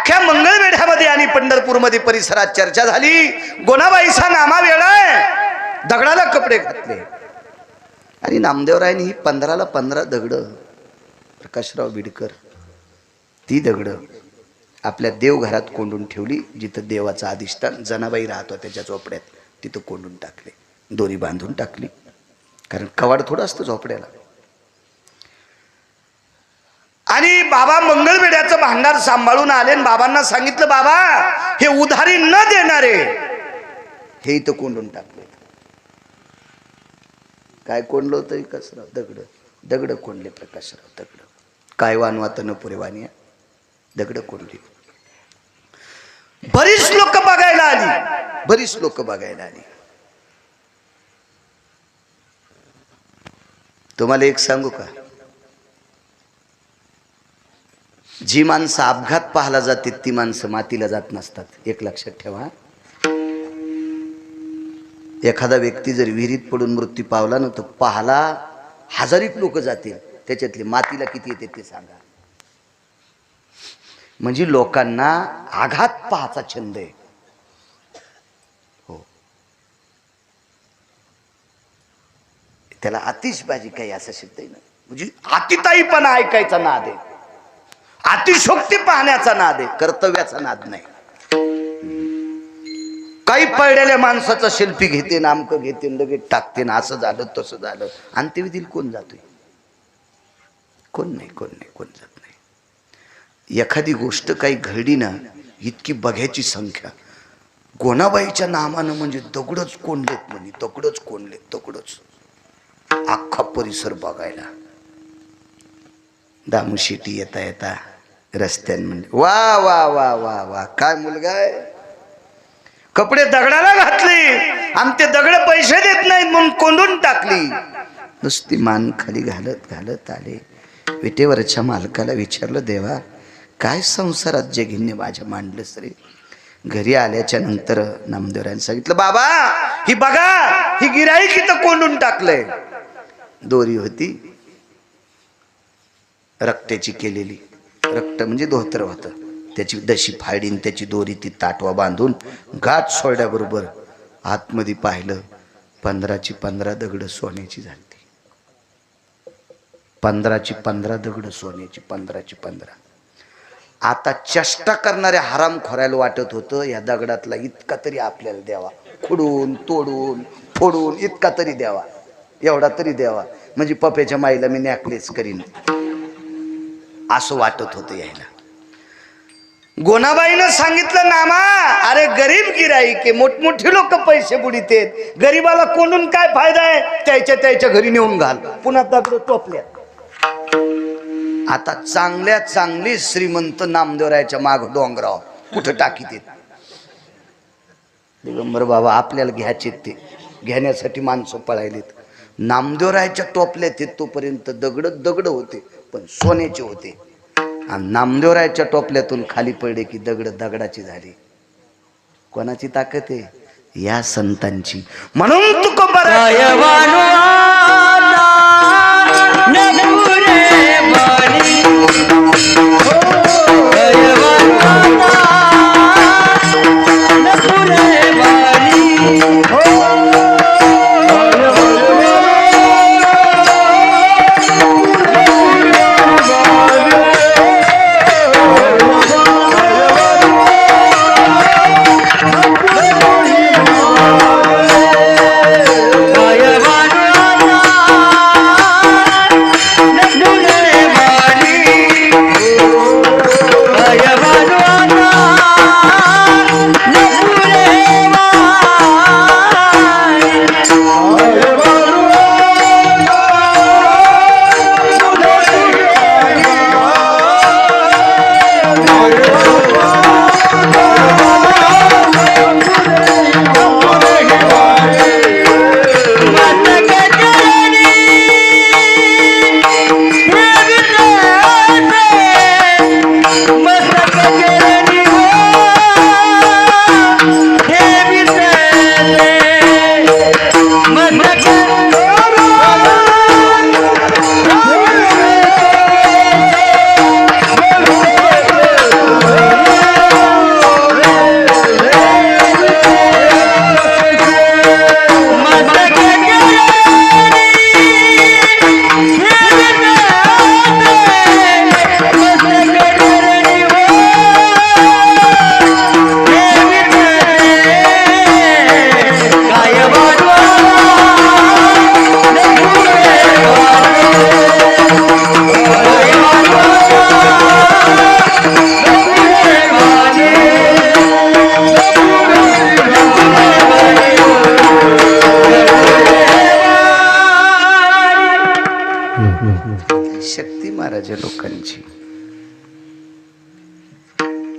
अख्ख्या मंगळवेढ्यामध्ये आणि पंढरपूरमध्ये परिसरात चर्चा झाली. गोनाबाईचा नामा वेळा आहे, दगडाला कपडे घातले. आणि नामदेवरायांनी ही 15ला 15 दगड, प्रकाशराव बिडकर ती दगड आपल्या देवघरात कोंडून ठेवली. जिथं देवाचं अधिष्ठान जनाबाई राहत होत्या त्याच्या झोपड्यात, तिथं कोंडून टाकले, दोरी बांधून टाकली. कारण कवाड थोडं असतं झोपड्याला. आणि बाबा मंगळवेढ्याचं भांडार सांभाळून आले आणि बाबांना सांगितलं, बाबा हे उधारी न देणारे हे इथं कोंडून टाकले. काय कोंडलं होतं? कसराव दगड, दगड कोंडले प्रकाशराव, दगड. काय वानवात न पुरे वानिया, दगड कोंडली. बरीच लोक बघायला आली, बरीच लोक बघायला आली. तुम्हाला एक सांगू का, जी माणसं अपघात पाहायला जाते ती माणसं मातीला जात नसतात. एक लक्षात ठेवा. एखादा व्यक्ती जर विहिरीत पडून मृत्यू पावला ना, तर पाहायला हजारिक लोक जातील, त्याच्यातले मातीला किती येते ते सांगा. म्हणजे लोकांना आघात पाहायचा छंद आहे. हो, त्याला आतिषबाजी काही असा शब्द आहे ना, म्हणजे अतिताईपणा ऐकायचा नाद आहे, अतिशोक्ती पाहण्याचा नाद आहे, कर्तव्याचा नाद नाही. काही पडलेल्या माणसाचा शिल्पी घेते, नामकं घेते, लगेच टाकते ना, असं झालं तसं झालं. अंत्यविधीला कोण जातोय? कोण नाही, कोण नाही, कोण जात नाही. एखादी गोष्ट काही घडली ना, इतकी बघायची संख्या. गोनाबाईच्या नामानं म्हणजे दगडच कोंडलेत, म्हणे दगडच कोंडलेत, दगडच. अख्खा परिसर बघायला. दामू शेटी येता येता रस्त्यांमध्ये, वा वा वा वा वा, काय मुलगा आहे. कपडे दगडाला घातले आणि ते दगड पैसे देत नाहीत म्हणून कोंडून टाकली. नुसती मान खाली घालत घालत आले. विटेवरच्या मालकाला विचारलं, देवा काय संसारात जगिन्य माझ्या मांडलंस रे. घरी आल्याच्या नंतर नामदेवरायांनी सांगितलं, बाबा ही बघा, ही गिराईक इथं कोंडून टाकलंय. दोरी होती रक्ताची केलेली, रक्त म्हणजे धोतर होतं, त्याची दशी फाडीन त्याची दोरी ती ताटवा बांधून गाठ सोडल्याबरोबर आतमध्ये पाहिलं, 15ची 15 दगड सोन्याची झाली. 15ची 15 दगड सोन्याची, 15ची 15. आता चेष्टा करणाऱ्या हरामखोरायला वाटत होतं, या दगडातला इतका तरी आपल्याला द्यावा, खुडून तोडून फोडून इतका तरी द्यावा, एवढा तरी द्यावा, म्हणजे पप्याच्या माईला मी नॅकलेस करीन, असं वाटत होतं यायला. गोनाबाईनं सांगितलं, नामा अरे गरीब गिराईक आहे, मोठमोठी लोक पैसे बुडीतेत, गरीबाला कोंडून काय फायदा आहे, त्याच्या घरी नेऊन घाल. पुन्हा दगड टोपल्यात. आता चांगल्या चांगली श्रीमंत नामदेवरायाच्या माग डोंगराव कुठं टाकीत येत. दिगंबर बाबा आपल्याला घ्यायचे, ते घेण्यासाठी माणसं पळायलेत. नामदेवरायाच्या टोपल्यात येत तोपर्यंत दगड दगड होते, पण सोन्याचे होते. आणि नामदेवरायाच्या टोपल्यातून खाली पडले की दगड दगडाची झाली. कोणाची ताकद आहे? या संतांची. म्हणून तुकोबर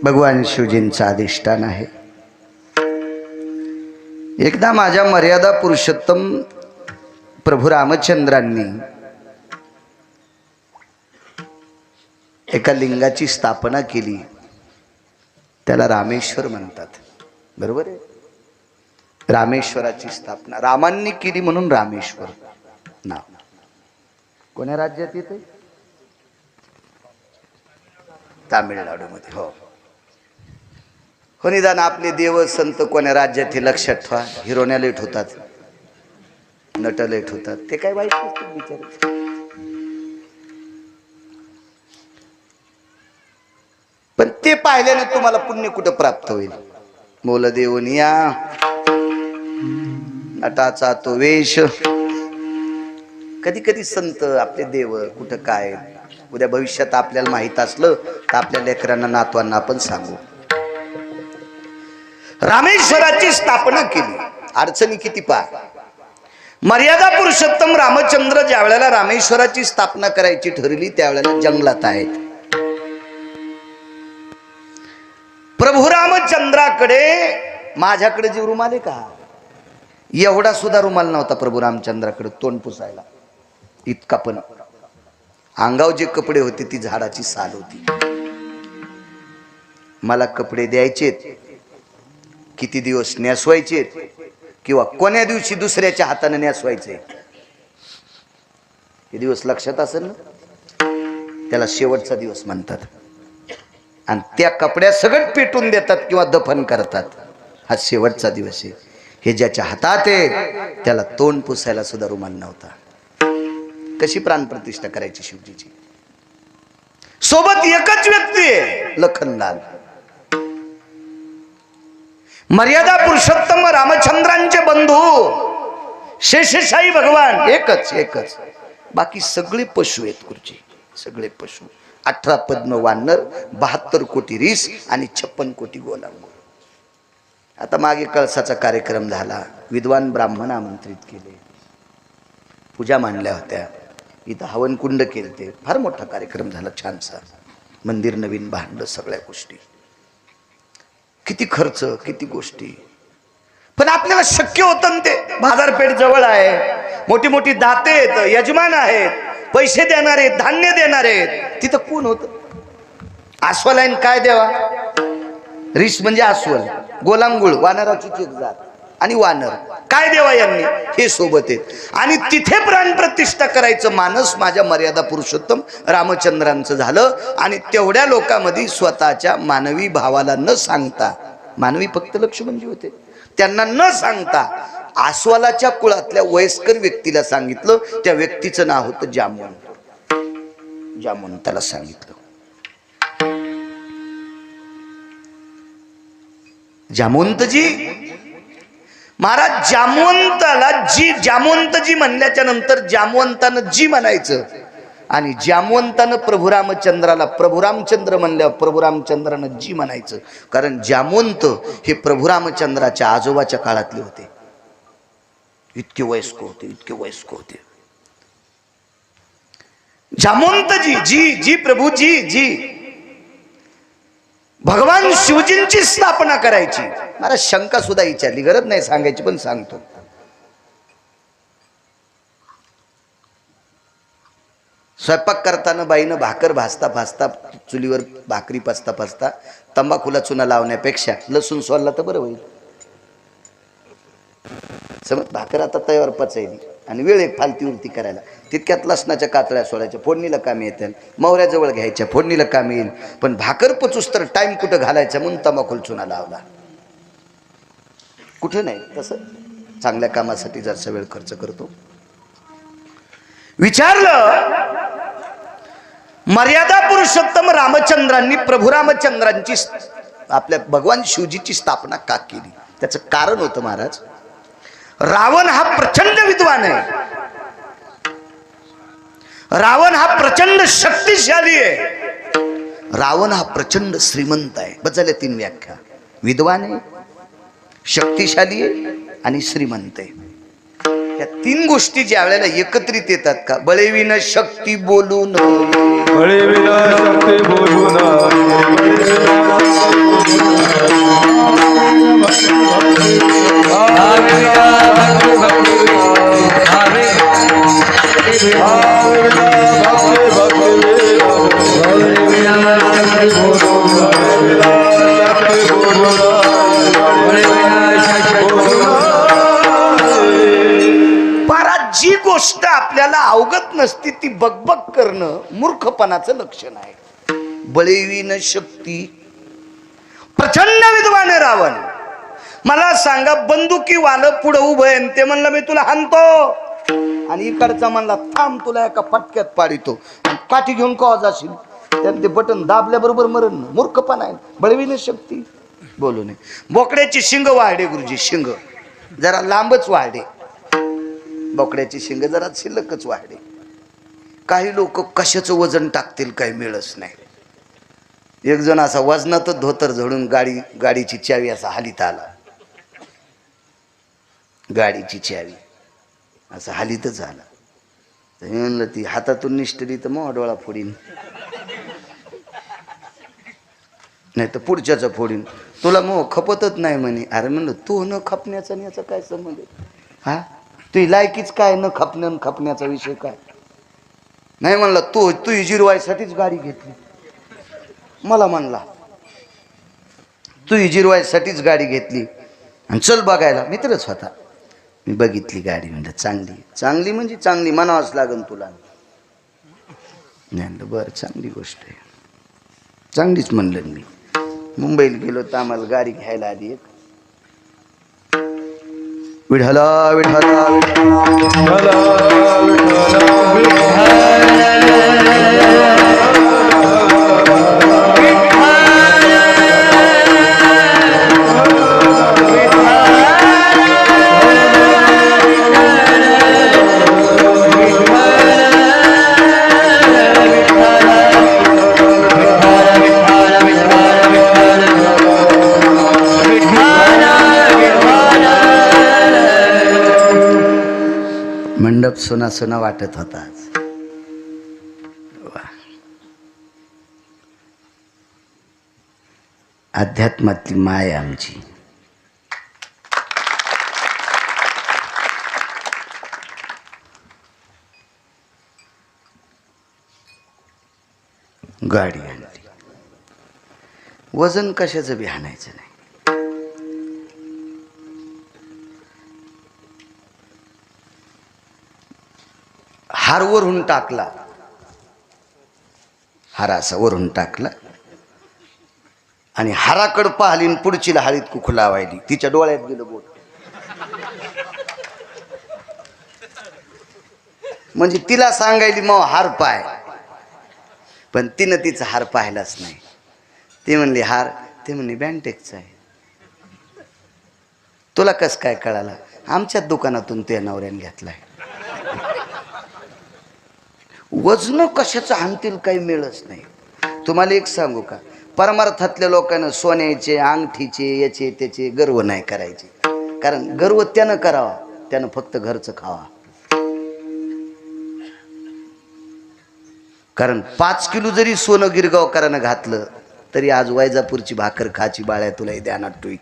भगवान शिवजींचं अधिष्ठान आहे. एकदा माझ्या मर्यादा पुरुषोत्तम प्रभू रामचंद्रांनी एका लिंगाची स्थापना केली, त्याला रामेश्वर म्हणतात. बरोबर आहे. रामेश्वराची स्थापना रामांनी केली म्हणून रामेश्वर नाव. कोण्या राज्यात येते? तामिळनाडूमध्ये. हो हो. निदान आपले देव संत कोण्या राज्यात हे लक्षात ठेवा. हिरोण्या लेट होतात, नट लेट होतात, ते काय वाईट नसते बिचारे. पण ते पाहिल्याने तुम्हाला पुण्य कुठं प्राप्त होईल? मोल देऊन या नटाचा तो वेश. कधी कधी संत आपले देव कुठं काय उद्या भविष्यात आपल्याला माहित असलं तर आपल्या लेकरांना नातवांना आपण सांगू. रामेश्वराची स्थापना केली. अडचणी किती पहा. मर्यादा पुरुषोत्तम रामचंद्र ज्या वेळेला रामेश्वराची स्थापना करायची ठरली त्यावेळेला जंगलात आहेत. प्रभू रामचंद्राकडे माझ्याकडे जे रुमाल आहे का, एवढा सुद्धा रुमाल नव्हता प्रभू रामचंद्राकडे तोंड पुसायला. इतका पण अंगाव जे कपडे होते ती झाडाची साल होती. मला कपडे द्यायचेत, किती दिवस नेसवायचेत, किंवा कोण्या दिवशी दुसऱ्याच्या हाताने नेसवायचे हे दिवस लक्षात असेल ना. त्याला शेवटचा दिवस म्हणतात. आणि त्या कपड्या सगळं पेटून देतात किंवा दफन करतात. हा शेवटचा दिवस आहे. हे ज्याच्या हातात आहे त्याला तोंड पुसायला सुद्धा रुमाल नव्हता. कशी प्राणप्रतिष्ठा करायची शिवजीची? सोबत एकच व्यक्ती आहे, लखनलाल. मर्यादा पुरुषोत्तम रामचंद्रांचे बंधू शेषशाही भगवान एकच. बाकी सगळे पशु आहेत गुरुजी, सगळे पशु. 18 पद्म वानर, 72 कोटी रीस आणि 56 कोटी गोलांगूर. आता मागे कळसाचा कार्यक्रम झाला, विद्वान ब्राह्मण आमंत्रित केले, पूजा मांडल्या होत्या, इथं हवन कुंड केलते. फार मोठा कार्यक्रम झाला, छानसा. मंदिर नवीन बांधलं, सगळ्या गोष्टी. किती खर्च, किती गोष्टी. पण आपल्याला शक्य होतं ते. बाजारपेठ जवळ आहे, मोठी मोठी दाते आहेत, यजमान आहेत, पैसे देणारे, धान्य देणारे. तिथं कोण होत? अस्वलाईन काय देवा? रिस म्हणजे अस्वल, गोलांगुळ वानराची एक जात, आणि वानर काय देवा यांनी हे सोबत आहेत. आणि तिथे प्राणप्रतिष्ठा करायचं मानस माझ्या मर्यादा पुरुषोत्तम रामचंद्रांचं झालं. आणि तेवढ्या लोकांमध्ये स्वतःच्या मानवी भावाला न सांगता, मानवी फक्त लक्ष्मणजी होते, त्यांना न सांगता अस्वलाच्या कुळातल्या वयस्कर व्यक्तीला सांगितलं. त्या व्यक्तीचं नाव होतं जामवंत. जामवंताला सांगितलं. जामवंतजी महाराज, जामवंताला जामवंतजी म्हणल्याच्या नंतर जामवंतानं जी म्हणायचं. आणि जामवंतानं प्रभू रामचंद्राला प्रभू रामचंद्र म्हणल्यावर प्रभू रामचंद्रानं जी म्हणायचं. कारण जामवंत हे प्रभू रामचंद्राच्या आजोबाच्या काळातले होते. इतके वयस्क होते. जामवंतजी जी प्रभूजी जी भगवान शिवजींची स्थापना करायची. मला शंका सुद्धा विचारली, गरज नाही सांगायची पण सांगतो. स्वयंपाक करताना बाईनं भाकर भाजता चुलीवर भाकरी पाचता तंबाखूला चुना लावण्यापेक्षा लसूण सोलला तर बरं होईल. समज भाकर आता तयार पचायली आणि वेळ एक फालतीवरती करायला, तितक्यात लसणाच्या कातळ्या सोडायच्या, फोडणीला कामी येतील, मोहऱ्याजवळ घ्यायच्या, फोडणीला कामी येईल. पण भाकर पचूस तर टाइम कुठं घालायचा म्हणून तंबाखूला चुना लावला. कुठं नाही तसं. चांगल्या कामासाठी जरसा वेळ खर्च करतो. विचारलं, मर्यादा पुरुषोत्तम रामचंद्रांनी प्रभू रामचंद्रांची आपल्या भगवान शिवजीची स्थापना का केली? त्याचं कारण होतं महाराज, रावण हा प्रचंड विद्वान आहे, रावण हा प्रचंड शक्तिशाली आहे, रावण हा प्रचंड श्रीमंत आहे. बस झाल्या 3 व्याख्या. विद्वान आहे, शक्तिशाली आहे आणि श्रीमंत आहे. या 3 गोष्टी ज्या वेळेला एकत्रित येतात का, बळेविन शक्ती बोलून, बळेविन शक्ती बोलून परा जी गोष्ट आपल्याला अवगत नसती ती बकबक करणं मूर्खपणाचं लक्षण आहे. बळीविन शक्ती प्रचंड विद्वान रावण. मला सांगा बंदुकी वालं पुढं उभं आहे ते म्हणलं मी तुला हाणतो आणि इकडचा म्हणला थांब तुला एका फटक्यात पाडितो आणि काठी घेऊन कवा जाशील त्यात ते बटन दाबल्याबरोबर मरण. मूर्खपणा आहे. बळीविन शक्ती बोलू नये. बोकड्याची शिंग वाढे गुरुजी. शिंग जरा लांबच वाढे. बोकड्याची शिंग जरा शिल्लकच वाढे. काही लोक कशाचं वजन टाकतील काही मिळच नाही. एक जण असा वजनातच धोतर झडून गाडीची चावी असा हालीत आला. गाडीची चावी असा हालीतच आला. तर मी म्हणलं ती हातातून निष्ठली तर मग डोळा फोडीन नाही तर पुढच्याचा फोडीन. तुला मग खपतच नाही म्हणे. अरे म्हणलं तू न खपण्याचा याचा काय संबंध आहे? हा तुझी लायकीच काय न खपण्याचा विषय काय नाही. म्हणला तू जिरवायसाठीच गाडी घेतली. मला म्हणला तू जिरवायसाठीच गाडी घेतली आणि चल बघायला. मित्रच होता. मी बघितली गाडी. म्हणलं चांगली म्हणजे चांगली म्हणावंच लागन तुला. नाही बरं चांगली गोष्ट आहे. चांगलीच म्हणलं. मी मुंबईला गेलो तर आम्हाला गाडी घ्यायला आली एक. विठला विठला मंडप सोना सोना वाटत होता. अध्यात्मातली माय आमची. गाडी आणली. वजन कशाचं बी आणायचं नाही. हार वरून टाकला. हार असा वरून टाकला आणि हाराकडं पाहिली आणि पुढची हाळीत कुकू लावायली. तिच्या डोळ्यात गेलं बोट. म्हणजे तिला सांगायली मग हार पाय. पण तिनं तिचा हार पाहिलाच नाही. ती म्हणली हार. ते म्हणली बँटेकचा आहे. तुला कस काय कळालं? आमच्याच दुकानातून त्या नवऱ्याने घेतलाय. वजन कशाचं आणतील काही मिळच नाही. तुम्हाला एक सांगू का? परमार्थातल्या लोकांना सोन्याचे अंगठीचे याचे त्याचे गर्व नाही करायचे. कारण गर्व त्यानं करावा त्यानं फक्त घरचं खावा. कारण 5 किलो जरी सोनं गिरगावकरानं घातलं तरी आज वैजापूरची भाकर खाची बाळ्या तुलाही ध्यानात ठेवी.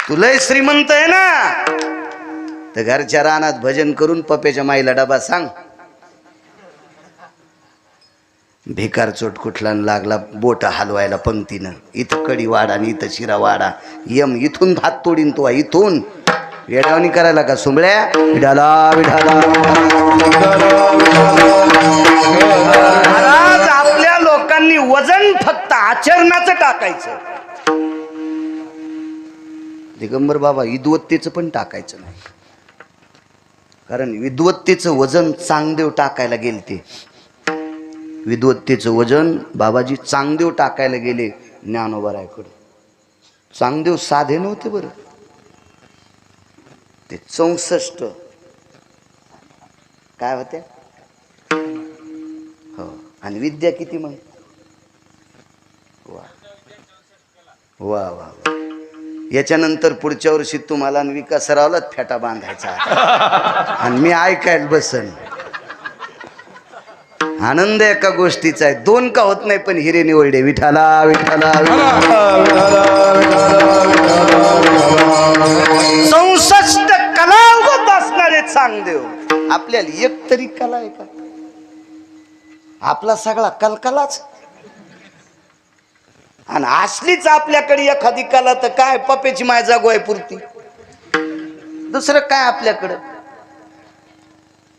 तुलाही श्रीमंत आहे ना तर घरच्या रानात भजन करून पप्याच्या माईला डबा सांग. भिकार चोट कुठला लागला बोट हलवायला पंक्तीनं. इथं कडी वाडा आणि इथं शिरा वाडा. यम इथून भात तोडीन तो इथून. वेडावणी करायला का सुंबळ्या? विठाला विठाला. महाराज आपल्या लोकांनी वजन फक्त आचरणाचं टाकायचं. दिगंबर बाबा विद्वत्तेचं पण टाकायचं नाही. कारण विद्वत्तेचं वजन चांगदेव टाकायला गेलते. विद्वत्तेचं वजन बाबाजी चांगदेव टाकायला गेले ज्ञानोबरायकडे. चांगदेव साधे नव्हते बरं. ते 64 काय होत्या हो. आणि विद्या किती मग? वा वा वा. याच्यानंतर पुढच्या वर्षी तुम्हाला विकासरावलाच फेटा बांधायचा आणि मी ऐकायला बसन. आनंद एका गोष्टीचा आहे. 2 का होत नाही पण हिरे निवडे. विठाला विठाला. 64 कला उगत असणारे चांगदेव. आपल्याला एक तरी कला आहे का? आपला सगळा कलकलाच. आणि असलीच आपल्याकडे एखादी कला तर काय पप्याची माय जागोय पुरती, दुसरं काय आपल्याकडं.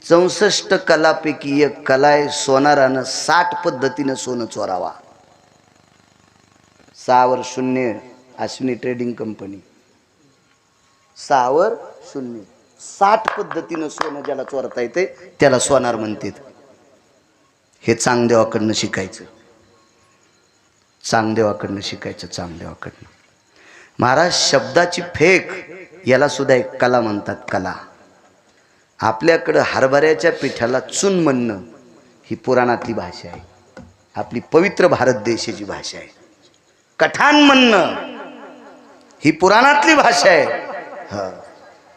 64 कलापैकी एक कला आहे सोनारानं 60 पद्धतीनं सोनं चोरावा. 6 वर 0 अश्विनी ट्रेडिंग कंपनी, 6 वर 0 60 पद्धतीनं सोनं ज्याला चोरता येते त्याला सोनार म्हणतात. हे चांगदेवाकडनं शिकायचं, चांगदेवाकडनं शिकायचं, चांगदेवाकडनं. महाराज शब्दाची फेक याला सुद्धा एक कला म्हणतात, कला. आपल्याकडं हरभऱ्याच्या पिठाला चून म्हणणं ही पुराणातली भाषा आहे, आपली पवित्र भारत देशाची भाषा आहे. कठाण म्हणणं ही पुराणातली भाषा आहे.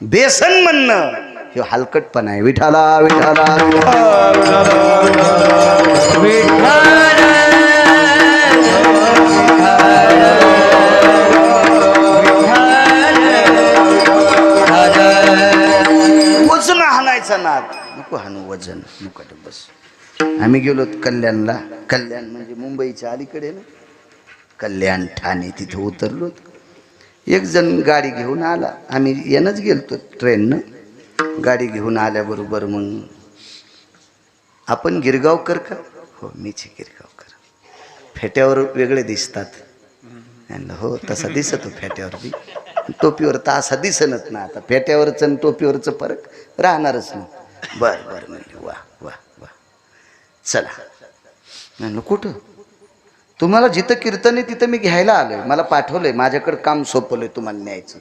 बेसन म्हणणं हे हलकटपणा आहे. विठाला विठाला वजन हाणायचा नाद नको, हाणू वजन नको. बस आम्ही गेलो कल्याणला. कल्याण म्हणजे मुंबईच्या अलीकडे ना, कल्याण ठाणे, तिथे उतरलो. एक जण गाडी घेऊन आला, आम्ही यानंच गेलतो ट्रेननं. गाडी घेऊन आल्याबरोबर मग आपण गिरगावकर का? हो मीच गिरगावकर. फेट्यावर वेगळे दिसतात. हो तसा दिसतो फेट्यावर बी, टोपीवर तर असा दिसनच ना. आता फेट्यावरचं आणि टोपीवरचं फरक राहणारच नाही. बर बर म्हणले, वा वा वा चला. म्हणलं कुठं? तुम्हाला जिथं कीर्तन आहे तिथं मी घ्यायला आलोय, मला पाठवलंय, माझ्याकडे काम सोपवलंय तुम्हाला न्यायचं.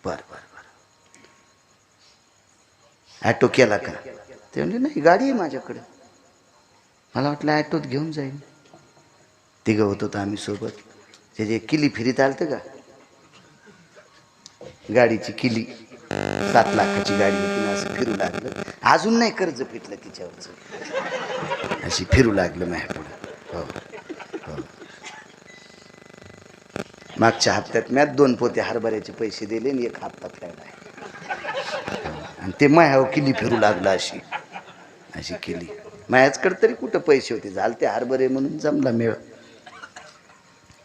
बर बर बर. ॲटो केला का? ते म्हणले नाही गाडी आहे माझ्याकडे. मला वाटलं ॲटोत घेऊन जाईन. तिघं होतो तर आम्ही सोबत. ते जे किली फिरीत आलतं का, गाडीची किली 7 लाखाची गाडी होती ना, असं फिरू लागलं. अजून नाही कर्ज फिटलं तिच्यावरचं, अशी फिरू लागलं माझ्या पुढं. हो हो. मागच्या हप्त्यात मी 2 पोते हरभऱ्याचे पैसे दिले आणि 1 हप्ता फेडला. आणि ते मायावर किली फिरू लागलं, अशी अशी केली. मायाचकडे तरी कुठं पैसे होते, झालं ते हरभरे म्हणून जमला मेळ.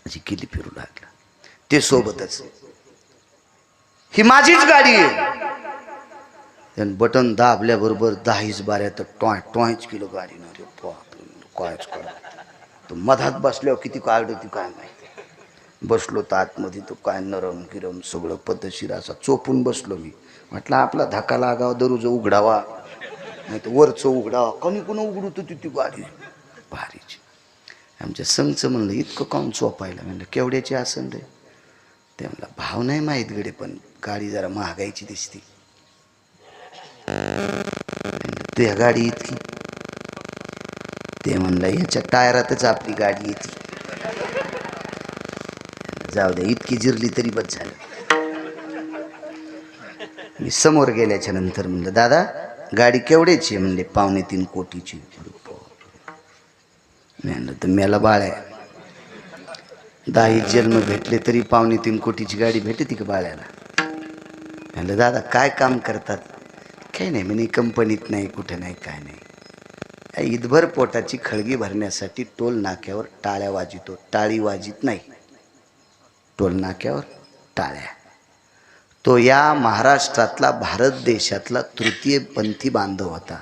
अशी किली फिरू लागला ते सोबतच. ही माझीच गाडी आहे. बटन दाबल्याबरोबर 10 बाऱ्या तर टॉय टॉयच किलो गाडी ना. रे कायच करा. तो मधात बसल्यावर किती काढ होती काय माहिती. बसलो तर आतमध्ये तो काय नरम गिरम सगळं पद्धतशीर असा चोपून बसलो मी. म्हटलं आपला धक्का लागावा, दररोज उघडावा, नाही तर वरचं उघडावा. कोणी कोण उघडत होती ती गाडी भारीची. आमच्या संघचं म्हणलं इतकं काऊन चोपायला? म्हणलं केवढ्याची असन रे? ते म्हणलं भाव नाही माहीत गडे, पण गाडी जरा महागाईची दिसती. ते गाडी इतकी? ते म्हणलं याच्या टायरातच आपली गाडी येते. जाऊ द्या, इतकी जिरली तरी बस झालं. मी समोर गेल्याच्या नंतर म्हणलं दादा गाडी केवढ्याची? म्हणले 2.25 कोटीची. म्हणलं तर मेला बाळ आहे. 10 जन्म भेटले तरी 2.25 कोटीची गाडी भेटते का बाळ्याला? म्हणलं दादा काय काम करतात? काही नाही म्हणे, कंपनीत नाही, कुठं नाही, काय नाही. ईदभर पोटाची खळगी भरण्यासाठी टोल नाक्यावर टाळ्या वाजितो. टाळी वाजित नाही, टोल नाक्यावर टाळ्या. तो या महाराष्ट्रातला, भारत देशातला तृतीयपंथी बांधव होता.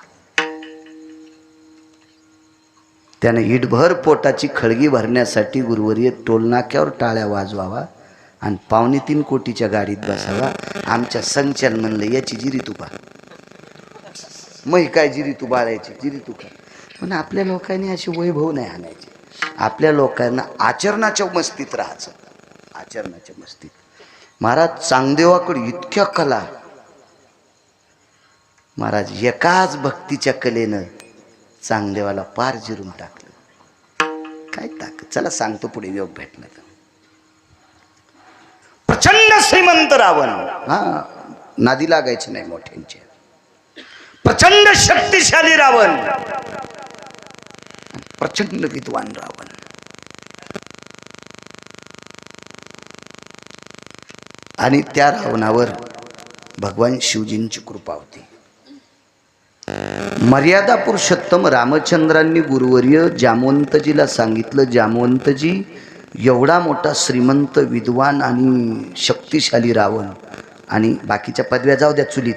त्याने ईदभर पोटाची खळगी भरण्यासाठी गुरुवर्य टोल नाक्यावर टाळ्या वाजवावा आणि 2.25 कोटीच्या गाडीत बसावा. आमच्या संचालन म्हणलं याची जिरी तुका मग काय जिरी तू बाळायची जिरी तुका. पण आपल्या लोकांनी अशी वैभव नाही आणायची. आपल्या लोकांना आचरणाच्या मस्तीत राहायचं, आचरणाच्या मस्तीत. महाराज चांगदेवाकडे इतक्या कला. महाराज एकाच भक्तीच्या कलेनं चांगदेवाला पार जिरून टाकलं. काय ताकद. चला सांगतो पुढे योग भेटला तर. प्रचंड श्रीमंत रावण, हा नादी लागायचे नाही मोठ्यांचे. प्रचंड शक्तिशाली रावण, प्रचंड विद्वान रावण. आणि त्या रावणावर भगवान शिवजींची कृपा होती. मर्यादा पुरुषोत्तम रामचंद्रांनी गुरुवर्य जामवंतजीला सांगितलं, जामवंतजी एवढा मोठा श्रीमंत विद्वान आणि शक्तिशाली रावण, आणि बाकीच्या पदव्या जाऊ द्या चुलीत,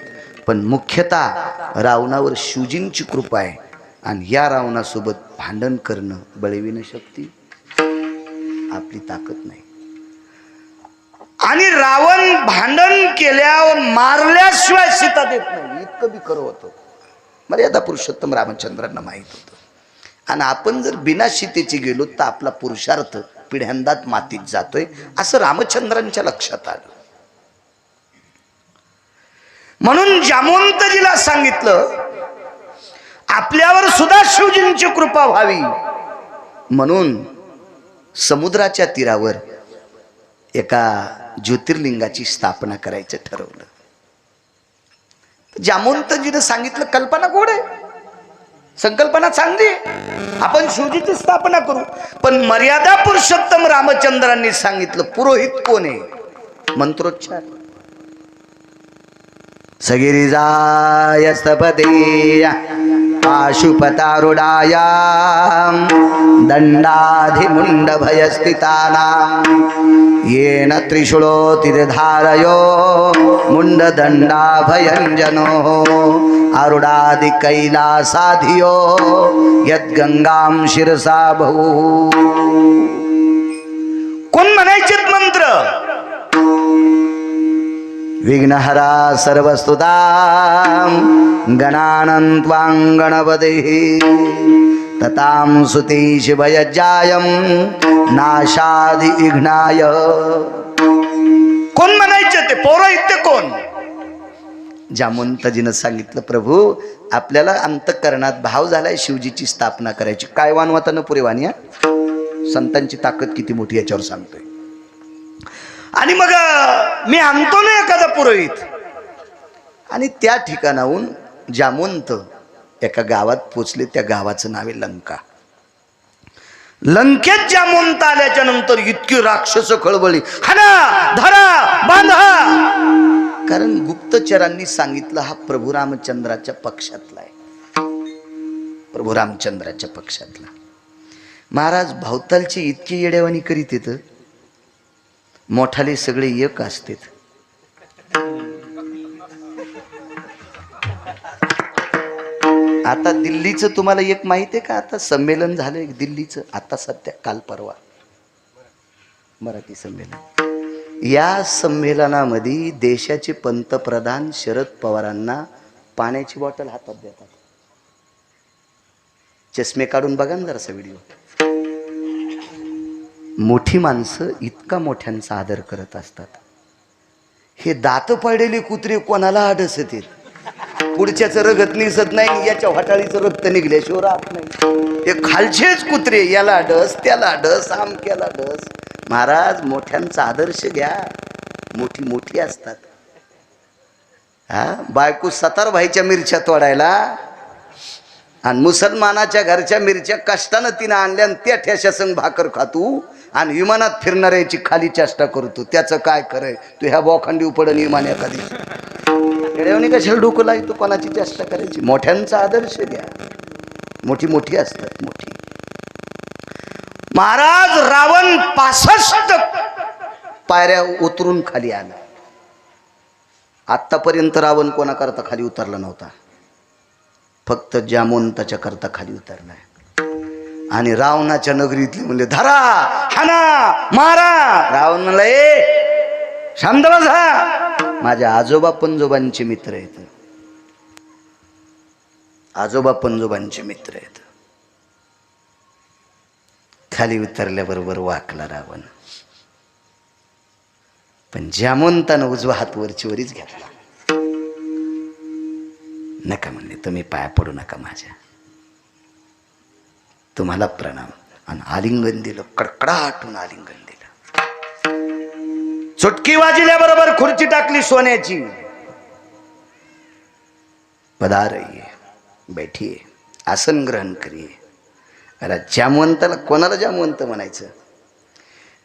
पण मुख्यतः रावणावर शिवजींची कृपा आहे. आणि या रावणासोबत भांडण करणं बळविणं शक्ती आपली ताकद नाही. आणि रावण भांडण केल्यावर मारल्याशिवाय सीता देत नाही, इतकं बी खरं होतं. मर्यादा पुरुषोत्तम रामचंद्रांना माहित होतं. आणि आपण जर बिना सीतेची गेलो तर आपला पुरुषार्थ पिढ्यांदात मातीत जातोय, असं रामचंद्रांच्या लक्षात आलं. म्हणून जामवंतजीला सांगितलं आपल्यावर सुद्धा शिवजींची कृपा व्हावी, म्हणून समुद्राच्या तीरावर एका ज्योतिर्लिंगाची स्थापना करायचं ठरवलं. जामवंतजीने सांगितलं कल्पना गोड आहे, संकल्पना चांगली आहे, आपण शिवजीची स्थापना करू. पण मर्यादा पुरुषोत्तम रामचंद्रांनी सांगितलं पुरोहित कोण आहे? मंत्रोच्चार. सगिरिजाय स्तपते आशुपतारुडाय दंडाधिमुंडभयस्थितानां येन त्रिशूलोतिर्धारयो मुंडदंडाभयंजनो आरुडादि कैलासाधियो यद्गंगां शिरसा बहु. कोण म्हणायचे मंत्र? विघ्नहरा सर्वस्तुतां गणानं त्वां गणपतिः ततां सुतीश भयज्जायं नाशादि विघ्नाय. कोण म्हणायचे ते पौरोहित्य कोण? जामवंतजीनं सांगितलं प्रभू आपल्याला अंतःकरणात भाव झालाय शिवजीची स्थापना करायची. काय वानवतानं पुरेवानी, संतांची ताकद किती मोठी याच्यावर सांगतोय. आणि मग मी आणतो ना एखादा पुरोहित. आणि त्या ठिकाणाहून जामवंत एका गावात पोचले. त्या गावाचं नाव आहे लंका. लंकेत जामवंत आल्याच्या नंतर इतकी राक्षस खळबळली, हाना धरा बांधा. कारण गुप्तचरांनी सांगितलं हा प्रभू रामचंद्राच्या पक्षातला आहे, प्रभू रामचंद्राच्या पक्षातला. महाराज भवतालची इतकी येडेवाणी करीत येतं, मोठाले सगळे एक असतात. आता दिल्लीचं तुम्हाला एक माहिती आहे का? आता संमेलन झालं एक दिल्लीचं, आता सध्या काल परवा मराठी संमेलन. या संमेलनामध्ये देशाचे पंतप्रधान शरद पवारांना पाण्याची बॉटल हातात देतात. चष्मे काढून बघा ना जरासा व्हिडिओ. मोठी माणसं इतका मोठ्यांचा आदर करत असतात. हे दात पडलेले कुत्रे कोणाला आडसत येत, पुढच्याचं रगत निसत नाही, याच्या वाटाळीचं रक्त निघल्याशिवाय राहत नाही. हे खालचेच कुत्रे, याला डस त्याला डस आमक्याला डस. महाराज मोठ्यांचा आदर्श घ्या, मोठी मोठी असतात. हा बायको सतार भाईच्या मिरच्या तोडायला आणि मुसलमानाच्या घरच्या मिरच्या कष्टानं तिनं आणल्या, आणि त्या ठेशा संग भाकर खातू आणि विमानात फिरणाऱ्याची खाली चेष्टा करतो. त्याचं काय खरंय? तू ह्या बोखंडी उपडन विमान एखादी येड्यावणी कशाला डोकं लागतो कोणाची चेष्टा करायची? मोठ्यांचा आदर्श घ्या, मोठी मोठी असतात मोठी. महाराज रावण 65 पायऱ्या उतरून खाली आला. आतापर्यंत रावण कोणाकरता खाली उतरला नव्हता, फक्त जामवंताच्या करता खाली उतरलाय. आणि रावणाच्या नगरीतले म्हणले धरा हाना मारा. रावण म्हणला ए शांत बसा, माझ्या आजोबा पंजोबांचे मित्र आहेत, आजोबा पंजोबांचे मित्र आहेत. खाली उतरल्याबरोबर वाकला रावण. पण जामवंतानं उजवा हात वरचीवरीच घेतला. नका म्हणले, तुम्ही पाया पडू नका माझ्या, तुम्हाला प्रणाम. आणि आलिंगन दिलं, कडकडाटून आलिंगन दिलं. चुटकी वाजल्याबरोबर खुर्ची टाकली सोन्याची. पधारिये, बैठिये, आसन ग्रहण करिये. अरे जामवंताला कोणाला जामवंत म्हणायचं?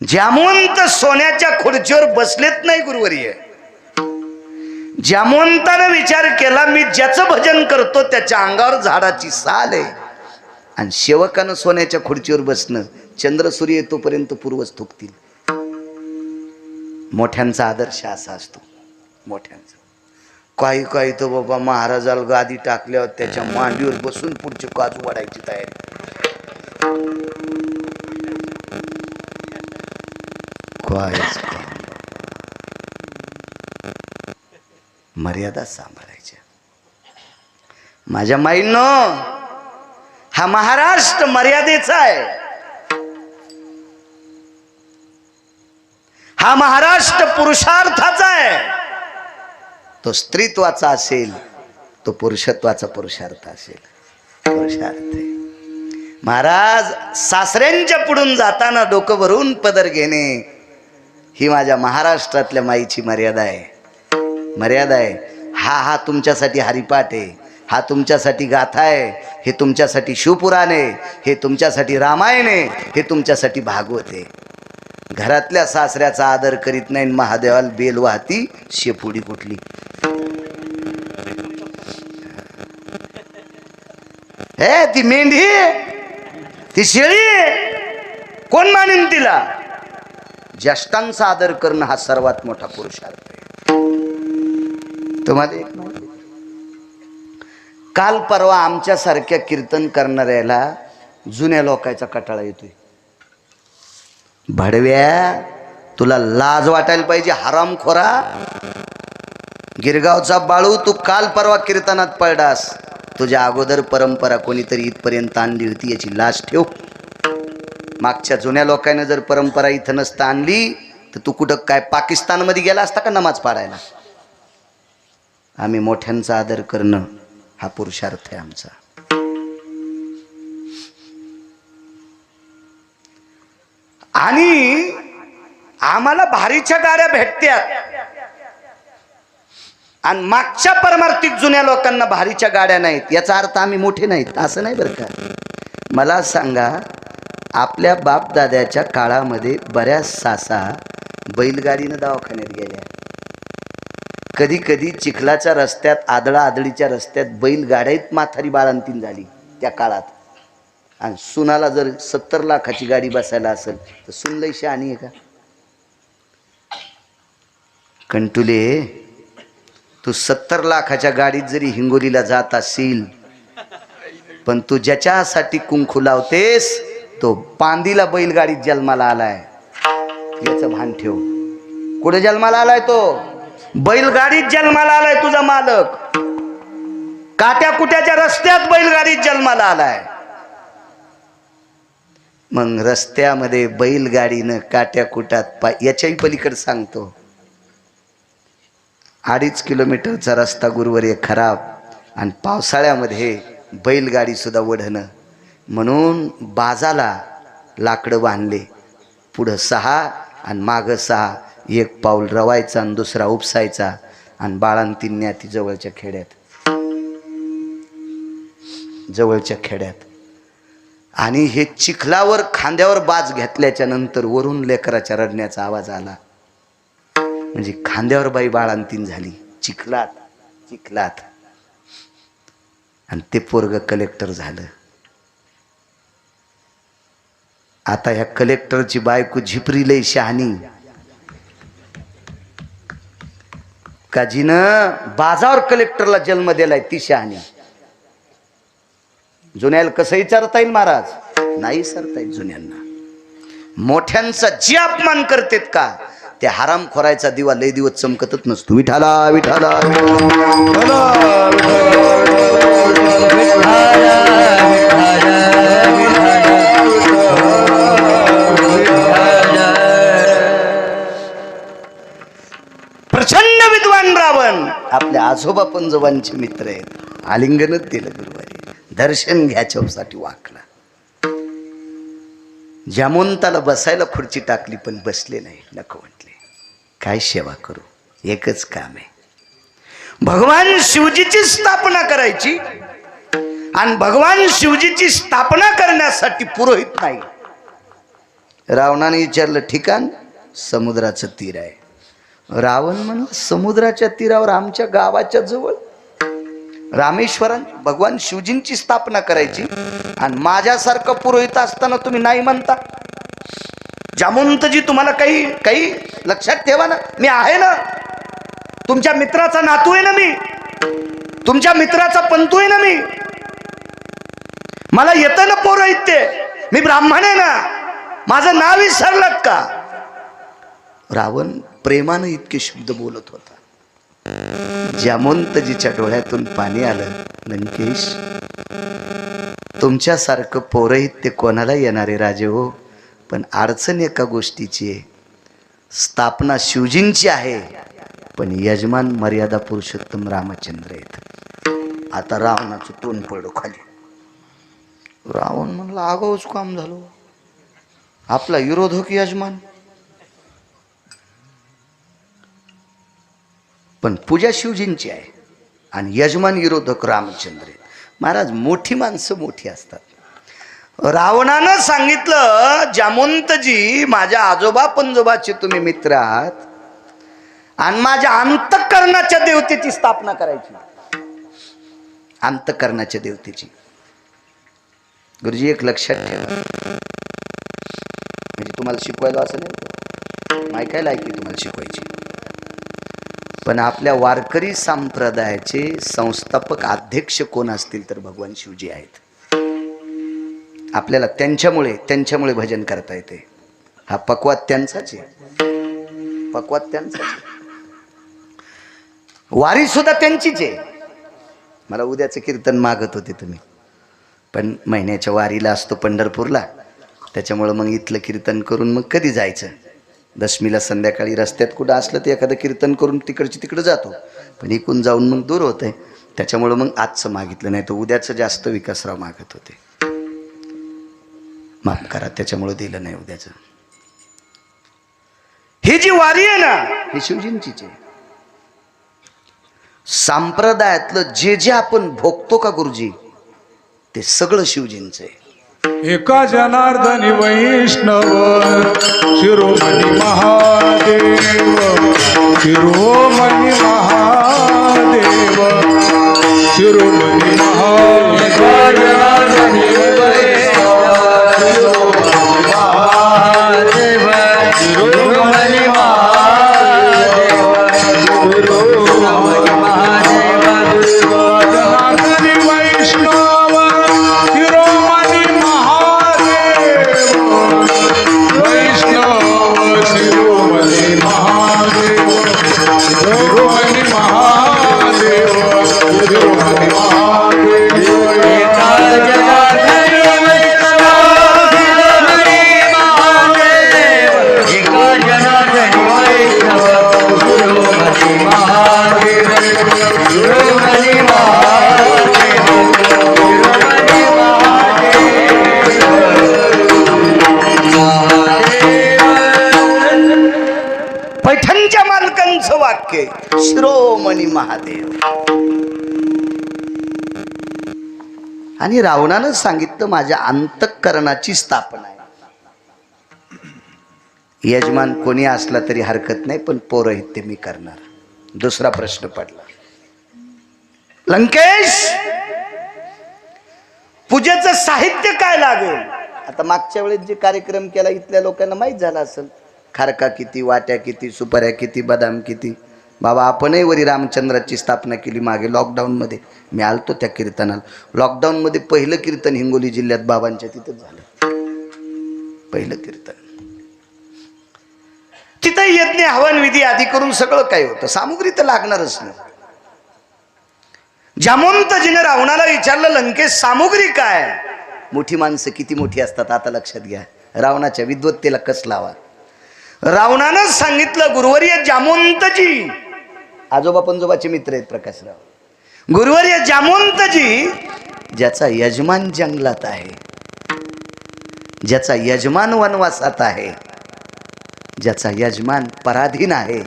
जामवंत सोन्याच्या खुर्चीवर बसलेत नाही गुरुवर्य. जामवंतानं विचार केला मी ज्याचं भजन करतो त्याच्या अंगावर झाडाची साल आहे, आणि सेवकानं सोन्याच्या खुर्चीवर बसणं चंद्र सूर्य येतोपर्यंत पूर्वज थुकतील. मोठ्यांचा आदर्श असा असतो. मोठ्यांचा काही काही तो बाबा महाराजाला गादी टाकल्यावर त्याच्या मांडीवर बसून पुढचे काजू वाढायची तयारी. मर्यादा सांभाळायच्या. माझ्या माईंनो, हा महाराष्ट्र मर्यादेचा आहे. हा महाराष्ट्र पुरुषार्थाचा आहे. तो स्त्रीत्वाचा असेल, तो पुरुषत्वाचा पुरुषार्थ असेल. पुरुषार्थ आहे. महाराज सासऱ्यांच्या पुढून जाताना डोकं भरून पदर घेणे ही माझ्या महाराष्ट्रातल्या माईची मर्यादा आहे. मर्यादा आहे. हा तुमच्यासाठी हरिपाठ आहे. हा तुमच्यासाठी गाथा आहे. हे तुमच्यासाठी शिवपुराण आहे. हे तुमच्यासाठी रामायण आहे. हे तुमच्यासाठी भागवत आहे. घरातल्या सासऱ्याचा आदर करीत नाही, महादेवाला बेल वाहती शेपुडी कुठली. हे ती मेंढी, ती शेळी कोण मानेन तिला? ज्येष्ठांचा आदर करणं हा सर्वात मोठा पुरुषार्थ आहे. तुम्हाला एक काल परवा आमच्यासारख्या कीर्तन करणाऱ्याला जुन्या लोकांचा कटाळा येतोय. भडव्या, तुला लाज वाटायला पाहिजे. हरामखोरा गिरगावचा बाळू, तू काल परवा कीर्तनात पडलास. तुझ्या अगोदर परंपरा कोणीतरी इथपर्यंत आणली होती, याची लाज ठेव. मागच्या जुन्या लोकांनी जर परंपरा इथं नसता आणली तर तू कुठं काय पाकिस्तानमध्ये गेला असता का नमाज पाडायला? आम्ही मोठ्यांचा आदर करणं हा पुरुषार्थ आहे आमचा. आणि आम्हाला भारीच्या गाड्या भेटत्यात आणि मागच्या परमार्थिक जुन्या लोकांना भारीच्या गाड्या नाहीत. याचा अर्थ आम्ही मोठे नाहीत असं नाही बरं का. मला सांगा, आपल्या बापदाद्याच्या काळामध्ये बऱ्याच सासा बैलगाडीनं दवाखान्यात गेल्या. कधी कधी चिखलाच्या रस्त्यात, आदळा आदळीच्या रस्त्यात बैलगाड्यात म्हातारी बाळंतीण झाली त्या काळात. आणि सुनाला जर 70 लाखाची गाडी बसायला असेल तर सुन लई शहाणी आहे का? कंटुले, तू 70 लाखाच्या गाडीत जरी हिंगोलीला जात असशील, पण तू ज्याच्यासाठी कुंकू लावतेस तो पांदीला बैलगाडीत जन्माला आलाय. याचं भान ठेव. कुठे जन्माला आलाय तो? बैलगाडीत जन्माला आलाय तुझा मालक. काट्या कुट्याच्या रस्त्यात बैलगाडीत जन्माला आलाय. मग रस्त्यामध्ये बैलगाडीनं काट्या कुटात याच्याही पलीकडे सांगतो, 2.5 किलोमीटरचा रस्ता गुरुवारी खराब आणि पावसाळ्यामध्ये बैलगाडी सुद्धा ओढणं. म्हणून बाजाला लाकडं बांधले, पुढं 6 आणि मागं 6. एक पाऊल रवायचा आणि दुसरा उपसायचा आणि बाळंतींनी ती जवळच्या खेड्यात. आणि हे चिखलावर खांद्यावर बाज घेतल्याच्या नंतर वरून लेकराच्या रडण्याचा आवाज आला. म्हणजे खांद्यावर बाई बाळंतीण झाली चिखलात. आणि ते पोरग कलेक्टर झालं. आता ह्या कलेक्टरची बायको झिपरी लई शहाणी का जिनं बाजावर कलेक्टरला जन्म दिलाय ती शहाणी. जुन्याला कसं विचारता येईल महाराज? नाही सरता येईल जुन्यांना. मोठ्यांचा जे अपमान करतेत का ते हरामखोरायचा दिवा लय दिवस चमकतच नसतो. विठाला विठाला प्रचंड विद्वान रावण आपल्या आजोबा पंजोबांचे मित्र आहेत. आलिंगनच दिलं गुरुवारी. दर्शन घ्यायच्यासाठी वाकला. जामोंताला बसायला खुर्ची टाकली पण बसले नाही. नको म्हटले. काय सेवा करू? एकच काम आहे, भगवान शिवजीची स्थापना करायची. आणि भगवान शिवजीची स्थापना करण्यासाठी पुरोहित नाही. रावणाने विचारलं ठिकाण? समुद्राचं तीर आहे. रावण म्हणला समुद्राच्या तीरावर आमच्या गावाच्या जवळ रामेश्वरान भगवान शिवजींची स्थापना करायची आणि माझ्यासारखं पुरोहित असताना तुम्ही नाही म्हणता? जामवंतजी तुम्हाला काही काही लक्षात ठेवा ना, मी आहे ना, तुमच्या मित्राचा नातू आहे ना, मी तुमच्या मित्राचा पंतू आहे ना, मी मला येतं ना पौरोहित्य, मी ब्राह्मण आहे ना, माझं नाव विसरलात का? रावण प्रेमानं इतके शब्द बोलत होता. जामवंतजीच्या डोळ्यातून पाणी आलं. लंकेश, तुमच्यासारखं पौरोहित्य कोणाला येणारे राजे हो, पण अडचण एका गोष्टीची आहे, स्थापना शिवजींची आहे, पण यजमान मर्यादा पुरुषोत्तम रामचंद्र आहेत. आता रावणाचं तोंड पडलं खाली. रावण म्हणलं आगाऊच काम झालं, आपला विरोधक यजमान, पण पूजा शिवजींची आहे आणि यजमान विरोधक रामचंद्र आहेत. महाराज, मोठी माणसं मोठी असतात. रावणानं सांगितलं, जामवंतजी माझ्या आजोबा पंजोबाचे तुम्ही मित्र आहात आणि माझ्या अंतःकरणाच्या देवतेची स्थापना करायची. अंतःकरणाच्या देवतेची. गुरुजी एक लक्षात ठेवा, म्हणजे तुम्हाला शिकवायला असं नाही, ऐकायला ऐकी तुम्हाला शिकवायची, पण आपल्या वारकरी संप्रदायाचे संस्थापक अध्यक्ष कोण असतील तर भगवान शिवजी आहेत. आपल्याला त्यांच्यामुळे भजन करता येते. हा पक्वात त्यांचाच आहे, पक्वात त्यांचाच आहे, वारी सुद्धा त्यांचीच आहे. मला उद्याचं कीर्तन मागत होते तुम्ही, पण महिन्याच्या वारीला असतो पंढरपूरला, त्याच्यामुळं मग इथलं कीर्तन करून मग कधी जायचं. दशमीला संध्याकाळी रस्त्यात कुठं असलं तर एखादं कीर्तन करून तिकडं जातो, पण इकून जाऊन मग दूर होतंय, त्याच्यामुळं मग आजचं मागितलं, नाही तर उद्याचं जास्त विकासराव मागत होते. माफ करा, त्याच्यामुळं दिलं नाही उद्याचं. ही जी वारी आहे ना, ही शिवजींचीच आहे. संप्रदायातलं जे जे आपण भोगतो का गुरुजी, ते सगळं शिवजींचं आहे. एका जनार्दनी वैष्णव शिरोमणी महादेव, शिरोमणी महादेव, शिरोमणी पैठणच्या मालकांचं वाक्य, शिरोमणी महादेव. आणि रावणानं सांगितलं, माझ्या अंतःकरणाची स्थापना आहे. यजमान कोणी असला तरी हरकत नाही, पण पौरोहित्य मी करणार. दुसरा प्रश्न पडला, लंकेश पूजेचं साहित्य काय लागेल? आता मागच्या वेळेस जे कार्यक्रम केला इथल्या लोकांना माहीत झाला असेल, खारका किती, वाट्या किती, सुपाऱ्या किती, बदाम किती. बाबा, आपणही वरी रामचंद्राची स्थापना केली मागे लॉकडाऊनमध्ये. मी आलतो त्या कीर्तनाला. लॉकडाऊनमध्ये पहिलं कीर्तन हिंगोली जिल्ह्यात बाबांच्या तिथं झालं, पहिलं कीर्तन. तिथं यज्ञ हवन विधी आदी करून सगळं काय होतं, सामुग्री तर लागणारच नाही. जामवंतजीने रावणाला विचारलं, लंकेश सामुग्री काय? मोठी माणसं किती मोठी असतात आता लक्षात घ्या, रावणाच्या विद्वत्तेला कस लावा. रावणानं सांगितलं, गुरुवर्य जामवंतजी, आजोबा पंजोबाचे मित्र आहेत प्रकाशराव, गुरुवर्य जामवंतजी, ज्याचा यजमान जंगलात आहे, ज्याचा यजमान वनवासात आहे, ज्याचा यजमान पराधीन आहे,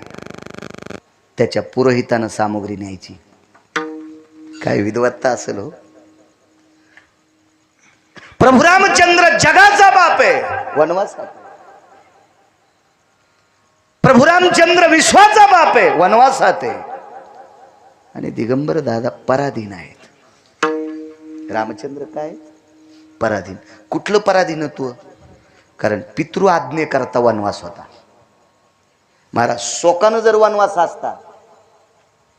त्याच्या पुरोहितानं सामुग्री न्यायची. काय विद्वत्ता असेल हो. प्रभू रामचंद्र जगाचा बाप आहे, वनवासात. प्रभू रामचंद्र विश्वाचा बाप आहे, वनवासात आहे. आणि दिगंबर दादा पराधीन आहेत. रामचंद्र काय पराधीन? कुठलं पराधीनत्व? कारण पितृ आज्ञेकरता वनवास होता. महाराज शोकानं जर वनवास असता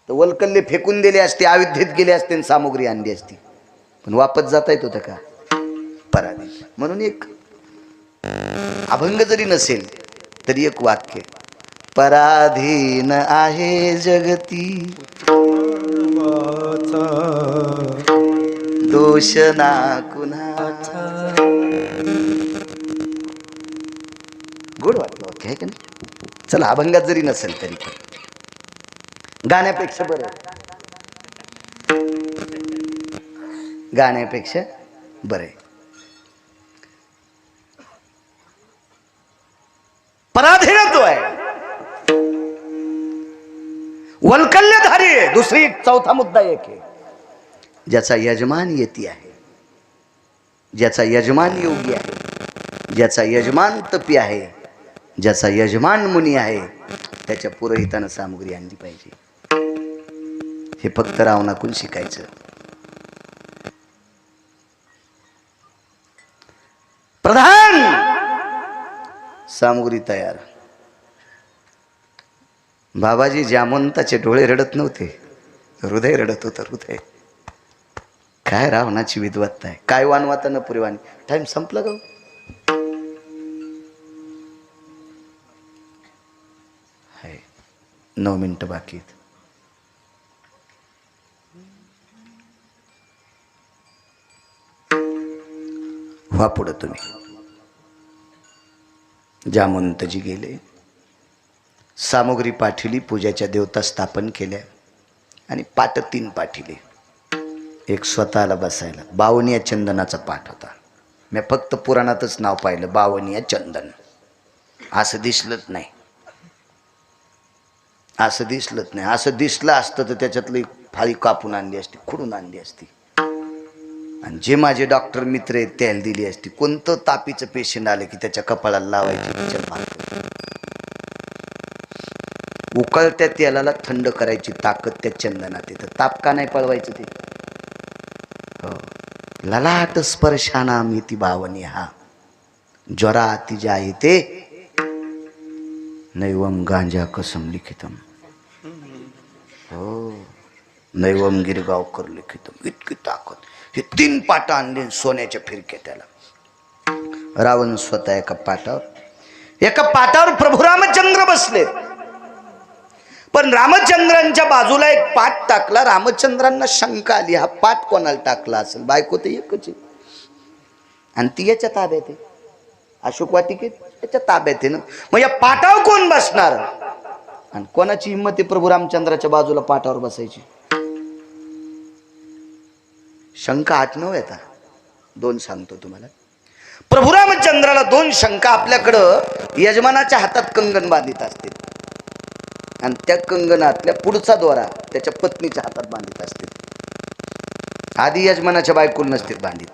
तर वल्कल्ले फेकून दिले असते, अयोध्येत गेले असते आणि सामुग्री आणली असती. पण वापस जाता येत होतं का? पराधीन. म्हणून एक अभंग जरी नसेल तरी एक वाक्य, पराधीन आहे जगती दोष ना कुणाचा. गोड वाटलं वाक्य आहे का नाही? चला अभंगात जरी नसेल तरी पण गाण्यापेक्षा बरं, गाण्यापेक्षा बरं. पराधीनत्व आहे, वल्कल्यधारी आहे. दुसरी चौथा मुद्दा एक आहे, ज्याचा यजमान यती आहे, ज्याचा यजमान योगी आहे, ज्याचा यजमान तपी आहे, ज्याचा यजमान मुनी आहे, त्याच्या पुरोहितानं सामुग्री आणली पाहिजे. हे फक्त रावणाकडून शिकायचं. प्रधान सामुग्री तयार. बाबाजी जामवंताचे डोळे रडत नव्हते, हृदय रडत होतं. हृदय काय रावणाची विद्वत्ता आहे. काय वानवाता न पुरेवानी. टाइम संपला ग. 9 मिनिटं बाकी आहेत. व्हा पुढं तुम्ही. जामवंतजी गेले, सामुग्री पाठिली, पूजाच्या देवता स्थापन केल्या आणि पाट 3 पाठिले. एक स्वतःला बसायला. 52 चंदनाचा पाठ होता. मी फक्त पुराणातच नाव पाहिलं, 52 चंदन. असं दिसलंच नाही, असं दिसलंच नाही. असं दिसलं असतं तर त्याच्यातली फाळी कापून आणली असती, खुडून आणली असती, आणि जे माझे डॉक्टर मित्र आहेत त्याला दिली असती. कोणतं तापीचं पेशंट आलं की त्याच्या कपाळाला लावायची, उकळत्या तेलाला थंड करायची ताकद त्या चंदनात येतं. ताप का नाही पळवायचं ते? हो. ललाट स्पर्शाना मिती भावनी हा ज्वरा तिजा येते नैवम गांजा कसम लिखितम. हो, नैवम गिरगावकर लिखितम. इतकी ताकद. हे 3 पाट आणले सोन्याच्या फिरक्या त्याला. रावण स्वतः एका पाटावर प्रभू रामचंद्र बसले. पण रामचंद्रांच्या बाजूला एक पाट टाकला. रामचंद्रांना शंका आली, हा पाट कोणाला टाकला असेल? बायको तर एकच आहे आणि ती याच्या ताब्यात आहे. अशोक वाटिकेत याच्या ताब्यात आहे ना. मग या पाटावर कोण बसणार? आणि कोणाची हिंमत आहे प्रभू रामचंद्राच्या बाजूला पाटावर बसायची? शंका 8-9 येतात. 2 सांगतो तुम्हाला. प्रभू रामचंद्राला 2 शंका. आपल्याकडं यजमानाच्या हातात कंगन बांधित असते आणि त्या कंगनातल्या पुढचा दोरा त्याच्या पत्नीच्या हातात बांधित असते. आधी यजमानाच्या बायकोला नसते बांधित.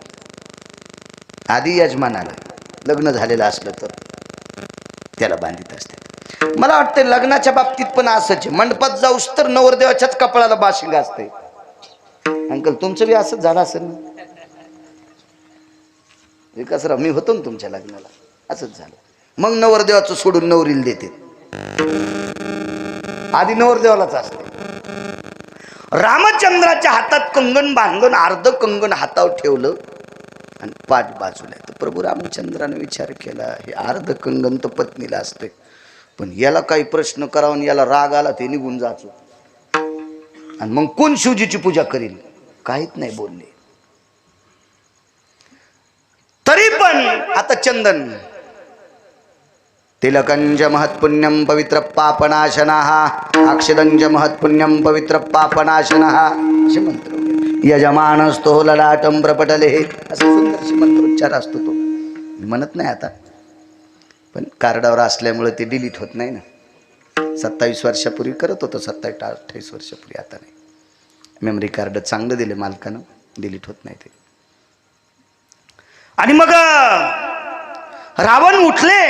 आधी यजमानाला लग्न झालेलं असलं तर त्याला बांधित असते. मला वाटतं लग्नाच्या बाबतीत पण असंच आहे. मंडपात जाऊस तर नवरदेवाच्याच कपाळाला बाशिंग असते. अंकल तुमचं बी असंच झालं असेल ना? विकासराव, मी होतो ना तुमच्या लग्नाला, असंच झालं. मग नवरदेवाचं सोडून नवरीला देते. आधी नवरदेवालाच असते. रामचंद्राच्या हातात कंगन बांधून अर्ध कंगन हातावर ठेवलं आणि पाठ बाजूला. तर प्रभू रामचंद्राने विचार केला, हे अर्ध कंगन तर पत्नीला असते, पण याला काही प्रश्न करावा आणि याला राग आला ते निघून जायचो, आणि मग कोण शिवजीची पूजा करील? काहीच नाही बोलले. तरी पण आता चंदन. तिलकंज महत्पुण्यम पवित्र पापनाशनः, अक्षदंज महत्पुण्यम पवित्र पापनाशनः असे मंत्र. यजमानस्तो ललाटम प्रपटले, असा सुंदरशी मंत्रोच्चार असतो तो. मी म्हणत नाही आता, पण कार्डावर असल्यामुळे ते डिलीट होत नाही ना. 27 वर्षापूर्वी करत होतो, 27-28 वर्षापूर्वी. आता नाही. मेमरी कार्ड चांगलं दिले मालकानं, डिलीट होत नाही ते. आणि मग रावण उठले.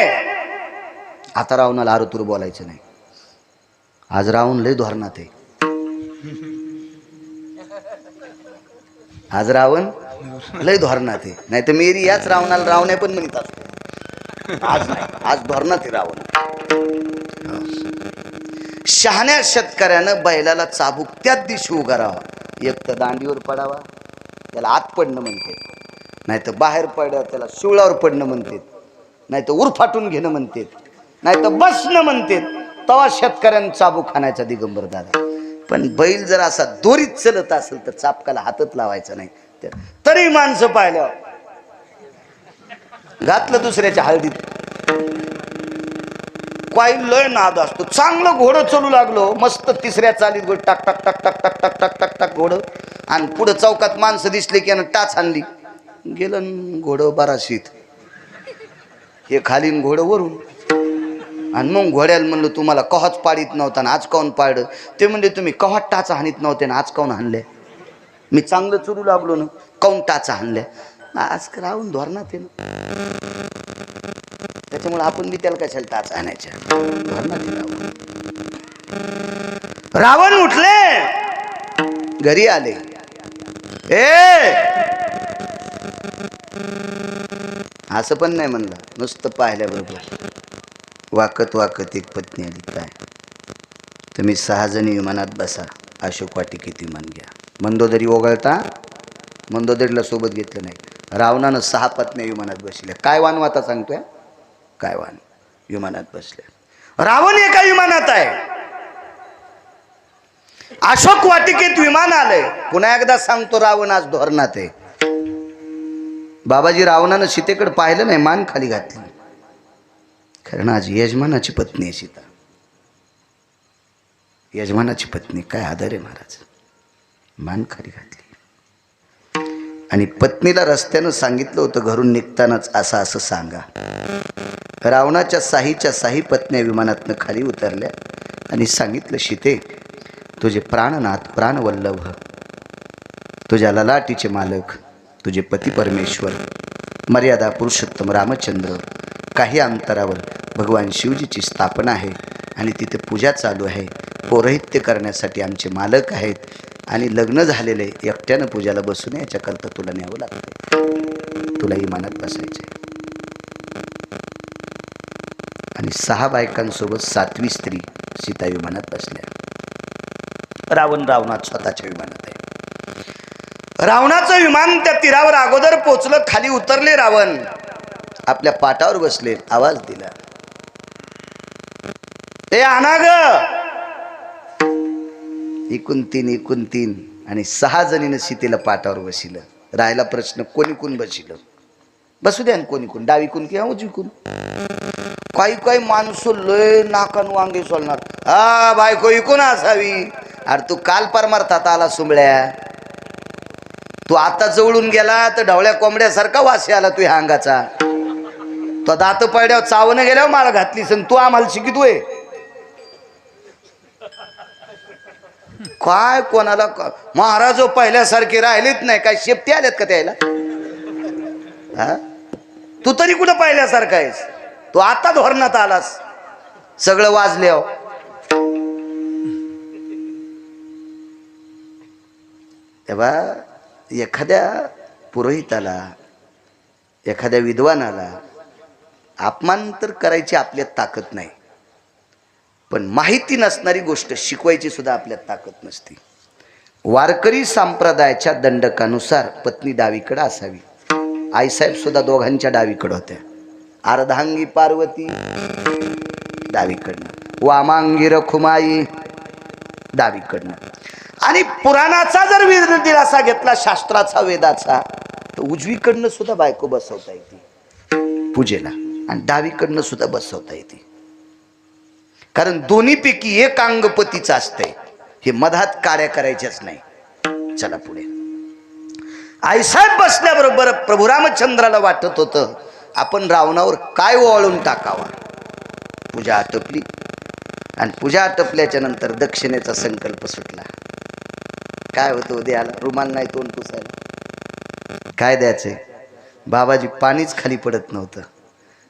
आता रावणाला आरुतूर बोलायचं नाही. आज रावण लय धोरणात आहे. आज रावण लय धोरणात आहे. नाही तर मेरी याच रावणाला रावण्या पण म्हणत असतो. आज नाही, आज धोरणात आहे रावण. शहाण्या शेतकऱ्यानं बैलाला चाबूक त्याच दिवशी उभा राहावा. एक तर दांडीवर पडावा, त्याला आत पडणं म्हणते, नाही तर बाहेर पडलं त्याला शिवळावर पडणं म्हणते, नाही तर उरफाटून घेणं म्हणते, नाही तर बसणं म्हणते. तवा शेतकऱ्यानं चाबूक खाण्याचा दिगंबर दादा. पण बैल जर असा दोरीत चलत असेल तर चापकाला हातच लावायचा नाही. तरी माणसं पाहिल्यावर घातलं दुसऱ्याच्या हळदीत. काही लय नाद असतो. चांगलं घोडं चलू लागलो, मस्त तिसऱ्या चालीत घोड टाक टाक टाक टाक टाक टाक टाक टाक टाक घोडं, आणि पुढं चौकात माणसं दिसले की यानं टाच आणली, गेलं घोडं बाराशीत, हे खालीन घोडं वरून. आणि मग घोड्याला म्हणलं तुम्हाला कवाच पाडीत नव्हता ना आज काऊन पाडलं? ते म्हणजे तुम्ही कवा टाचा हानीत नव्हते ना आज काऊन हाणले? मी चांगलं चलू लागलो ना, काऊन टाचा हाणल्या? आज राहून धोरणात आहे ना, त्याच्यामुळे आपण बी त्याला कशाला टाच आणायच्या. रावण उठले, घरी आले. असं पण नाही म्हणलं, नुसतं पाहिल्याबरोबर वाकत वाकत एक पत्नी आली. काय तुम्ही 6 जणी विमानात बसा, अशोक वाटिकेत विमान घ्या. मंदोदरी ओघळता, मंदोदरीला सोबत घेतलं नाही. रावणानं 6 पत्न्या विमानात बसल्या. काय वान आता सांगतोय, काय वान विमानात बसल्या. रावण एका विमानात आहे, अशोक वाटिकेत विमान आलंय. पुन्हा एकदा सांगतो, रावण आज धोरणात आहे. बाबाजी रावणानं सीतेकडे पाहिलं नाही, मान खाली घातली. कारण आज यजमानाची पत्नी आहे सीता, यजमानाची पत्नी. काय आदर आहे महाराज, मान खाली घातली. आणि पत्नीला रस्त्यानं सांगितलं होतं घरून निघतानाच असं असं सांगा. रावणाच्या 6च्या 6 पत्न्या विमानातनं खाली उतरल्या आणि सांगितलं, सीते तुझे प्राणनाथ प्राणवल्लभ, तुझ्या ललाटीचे मालक, तुझे पती परमेश्वर मर्यादा पुरुषोत्तम रामचंद्र, काही अंतरावर भगवान शिवजीची स्थापना आहे आणि तिथे पूजा चालू आहे. पौरोहित्य करण्यासाठी आमचे मालक आहेत आणि लग्न झालेले एकट्यानं पूजाला बसून याच्याकरता तुला न्यावं लागतं, तुला इमानात बसायचं आहे. आणि 6 बायकांसोबत 7वी स्त्री सीता विमानात बसल्या. रावण रावणात स्वतःच्या विमानात आहे. रावणाचं विमान त्या तीरावर अगोदर पोचलं, खाली उतरले. रावण आपल्या पाटावर बसले, आवाज दिला, ते आणा ग. 3 आणि 6 जणीनं सीतेला पाटावर बसिलं. राहिला प्रश्न, कोणी कोण बसिलं? बसू द्या, कोणी कोण, डावीकून किंवा उजवीकून. काही माणसं लय नाकान वांगे सोलणार, हा बायको इकून असावी. अरे तू काल परमार्थात आला सुंबळ्या, तू आता जवळून गेला तर ढवळ्या कोंबड्यासारखा वास आला तू ह्या अंगाचा. तो दात पडल्यावर चावणं गेल्यावर मला घातलीस, तू आम्हाला शिकितोय काय? कोणाला महाराज पहिल्यासारखे राहिलेत नाही काय? शेपटी आल्यात का त्याला? तू तरी कुठं पहिल्यासारखा आहेस? तू आता धोरणात आलास, सगळं वाजले. तेव्हा एखाद्या पुरोहिताला, एखाद्या विद्वानाला अपमान तर करायची आपल्यात ताकद नाही, पण माहिती नसणारी गोष्ट शिकवायची सुद्धा आपल्यात ताकद नसते. वारकरी संप्रदायाच्या दंडकानुसार पत्नी डावीकडे असावी. आईसाहेब सुद्धा दोघांच्या डावीकडे होत्या. अर्धांगी पार्वती डावीकडनं, वामांगी रखुमाई डावीकडनं. आणि पुराणाचा जर दिलासा घेतला, शास्त्राचा वेदाचा, तर उजवीकडनं सुद्धा बायको बसवता येते पूजेला आणि डावीकडनं सुद्धा बसवता येते. कारण दोन्हीपैकी एक अंग पतीचं असतंय, हे मधात कार्य करायचेच नाही. चला पुढे. आईसाहेब बसल्याबरोबर प्रभू रामचंद्राला वाटत होतं आपण रावणावर काय ओवाळून टाकावा. पूजा आटपली आणि पूजा आटपल्याच्या नंतर दक्षिणेचा संकल्प सुटला. काय होतं उद्याला? रुमाल नाही तोंड पुसायला, काय द्यायचंय? बाबाजी पाणीच खाली पडत नव्हतं.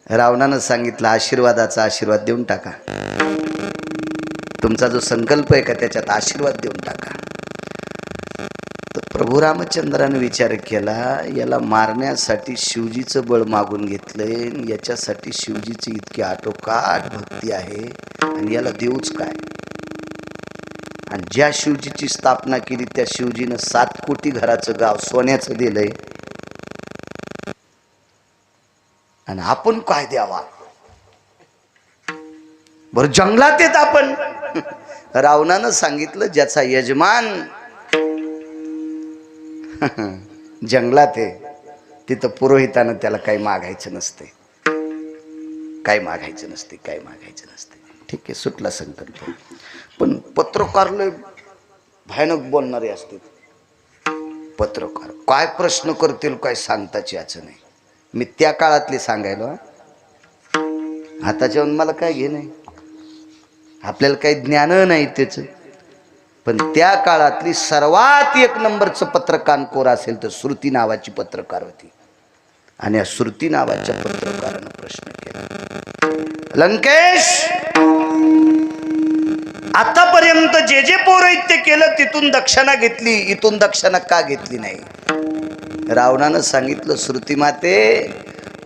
रावणानं सांगितलं आशीर्वादाचा आशीर्वाद देऊन टाका, तुमचा जो संकल्प आहे का त्याच्यात आशीर्वाद देऊन टाका. तर प्रभू रामचंद्राने विचार केला, याला मारण्यासाठी शिवजीचं बळ मागून घेतलंय, याच्यासाठी शिवजीची इतकी आटोकाट भक्ती आहे, आणि याला देऊच काय? आणि ज्या शिवजीची स्थापना केली त्या शिवजीनं 7 कोटी घराचं गाव सोन्याचं दिलंय, आणि आपण काय द्यावा? बरं जंगलात येत आपण. रावणानं सांगितलं ज्याचा यजमान जंगलात आहे तिथं पुरोहितानं त्याला काही मागायचं नसते, काही मागायचं नसते, काही मागायचं नसते. ठीक आहे, सुटला संकल्प. पण पत्रकार लय भयानक बोलणारे असतात. पत्रकार काय प्रश्न करतील काय सांगताच याचं नाही. मी त्या काळातले सांगायला, आताच्या मला काय घे नाही, आपल्याला काही ज्ञान नाही त्याचं. पण त्या काळातली सर्वात 1 नंबरचं पत्रकार कोर असेल तर श्रुती नावाची पत्रकार होती. आणि या श्रुती नावाच्या पत्रकारानं प्रश्न केला, लंकेश आतापर्यंत जे जे पौरोहित्य केलं तिथून दक्षिणा घेतली, इथून दक्षिणा का घेतली नाही? रावणानं सांगितलं, श्रुती माते,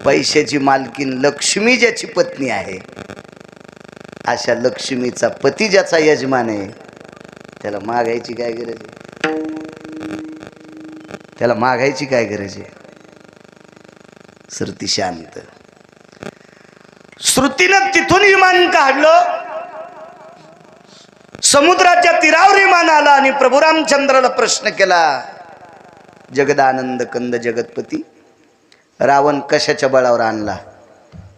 पैशाची मालकीन लक्ष्मी ज्याची पत्नी आहे, अशा लक्ष्मीचा पती ज्याचा यजमान आहे, त्याला मागायची काय गरज आहे? त्याला मागायची काय गरज आहे? श्रुती शांत. श्रुतीनं तिथून विमान काढलं, समुद्राच्या तीरावर विमान आला, आणि प्रभू रामचंद्राला प्रश्न केला, जगदानंद कंद जगतपती, रावण कशाच्या बळावर आणला?